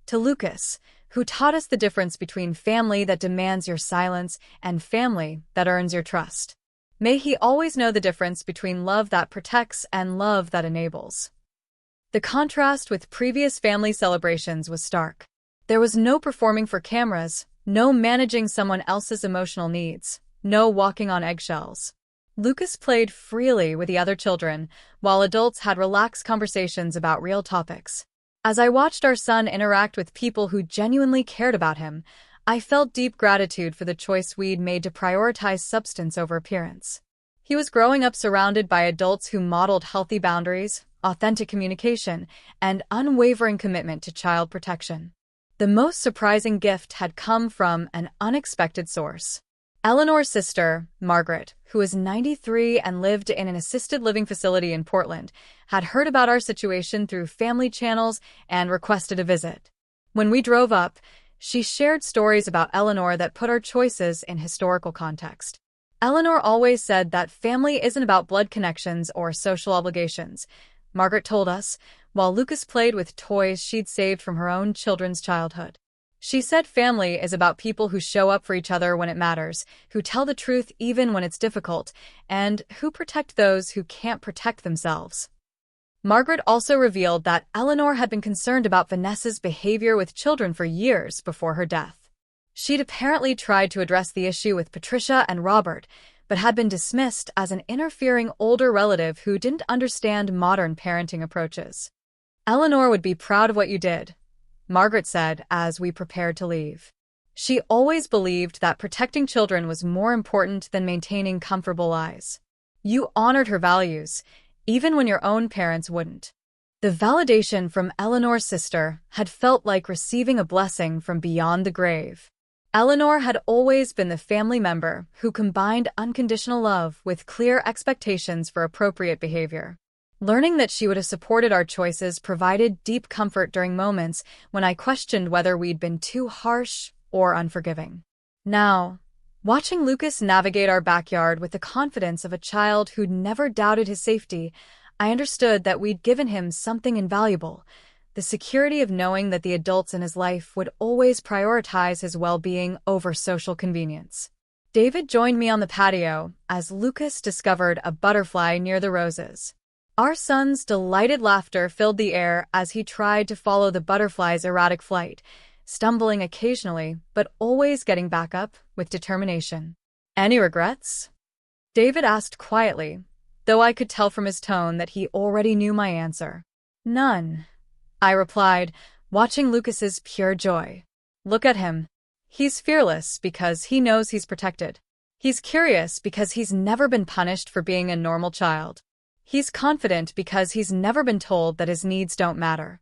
"To Lucas, who taught us the difference between family that demands your silence and family that earns your trust. May he always know the difference between love that protects and love that enables." The contrast with previous family celebrations was stark. There was no performing for cameras, no managing someone else's emotional needs, no walking on eggshells. Lucas played freely with the other children, while adults had relaxed conversations about real topics. As I watched our son interact with people who genuinely cared about him, I felt deep gratitude for the choice we'd made to prioritize substance over appearance. He was growing up surrounded by adults who modeled healthy boundaries, authentic communication, and unwavering commitment to child protection. The most surprising gift had come from an unexpected source. Eleanor's sister, Margaret, who was 93 and lived in an assisted living facility in Portland, had heard about our situation through family channels and requested a visit. When we drove up, she shared stories about Eleanor that put our choices in historical context. Eleanor always said that family isn't about blood connections or social obligations, Margaret told us, while Lucas played with toys she'd saved from her own children's childhood. She said family is about people who show up for each other when it matters, who tell the truth even when it's difficult, and who protect those who can't protect themselves. Margaret also revealed that Eleanor had been concerned about Vanessa's behavior with children for years before her death. She'd apparently tried to address the issue with Patricia and Robert, but had been dismissed as an interfering older relative who didn't understand modern parenting approaches. "Eleanor would be proud of what you did," Margaret said as we prepared to leave. She always believed that protecting children was more important than maintaining comfortable lives. You honored her values, even when your own parents wouldn't. The validation from Eleanor's sister had felt like receiving a blessing from beyond the grave. Eleanor had always been the family member who combined unconditional love with clear expectations for appropriate behavior. Learning that she would have supported our choices provided deep comfort during moments when I questioned whether we'd been too harsh or unforgiving. Now, watching Lucas navigate our backyard with the confidence of a child who'd never doubted his safety, I understood that we'd given him something invaluable, the security of knowing that the adults in his life would always prioritize his well-being over social convenience. David joined me on the patio as Lucas discovered a butterfly near the roses. Our son's delighted laughter filled the air as he tried to follow the butterfly's erratic flight, stumbling occasionally but always getting back up with determination. "Any regrets?" David asked quietly, though I could tell from his tone that he already knew my answer. "None," I replied, watching Lucas's pure joy. "Look at him. He's fearless because he knows he's protected. He's curious because he's never been punished for being a normal child. He's confident because he's never been told that his needs don't matter."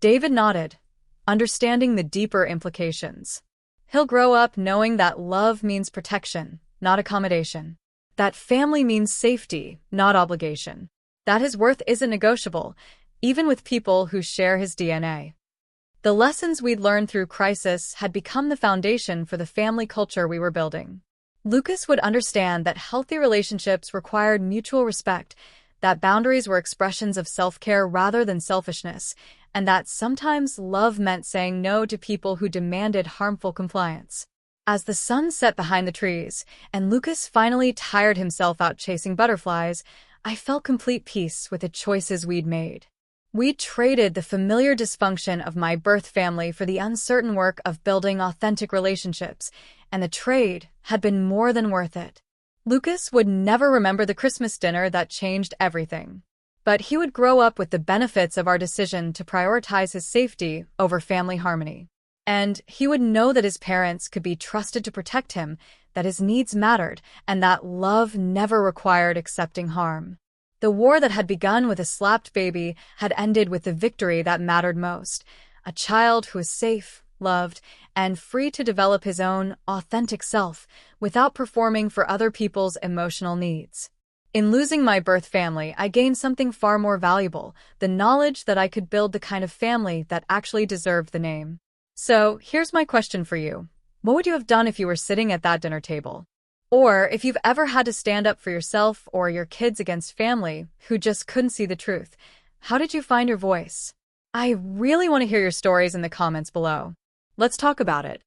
David nodded, understanding the deeper implications. He'll grow up knowing that love means protection, not accommodation. That family means safety, not obligation. That his worth isn't negotiable, even with people who share his DNA. The lessons we'd learned through crisis had become the foundation for the family culture we were building. Lucas would understand that healthy relationships required mutual respect, that boundaries were expressions of self-care rather than selfishness, and that sometimes love meant saying no to people who demanded harmful compliance. As the sun set behind the trees, and Lucas finally tired himself out chasing butterflies, I felt complete peace with the choices we'd made. We traded the familiar dysfunction of my birth family for the uncertain work of building authentic relationships, and the trade had been more than worth it. Lucas would never remember the Christmas dinner that changed everything. But he would grow up with the benefits of our decision to prioritize his safety over family harmony. And he would know that his parents could be trusted to protect him, that his needs mattered, and that love never required accepting harm. The war that had begun with a slapped baby had ended with the victory that mattered most, a child who was safe, loved, and free to develop his own authentic self without performing for other people's emotional needs. In losing my birth family, I gained something far more valuable, the knowledge that I could build the kind of family that actually deserved the name. So, here's my question for you. What would you have done if you were sitting at that dinner table? Or if you've ever had to stand up for yourself or your kids against family who just couldn't see the truth, how did you find your voice? I really want to hear your stories in the comments below. Let's talk about it.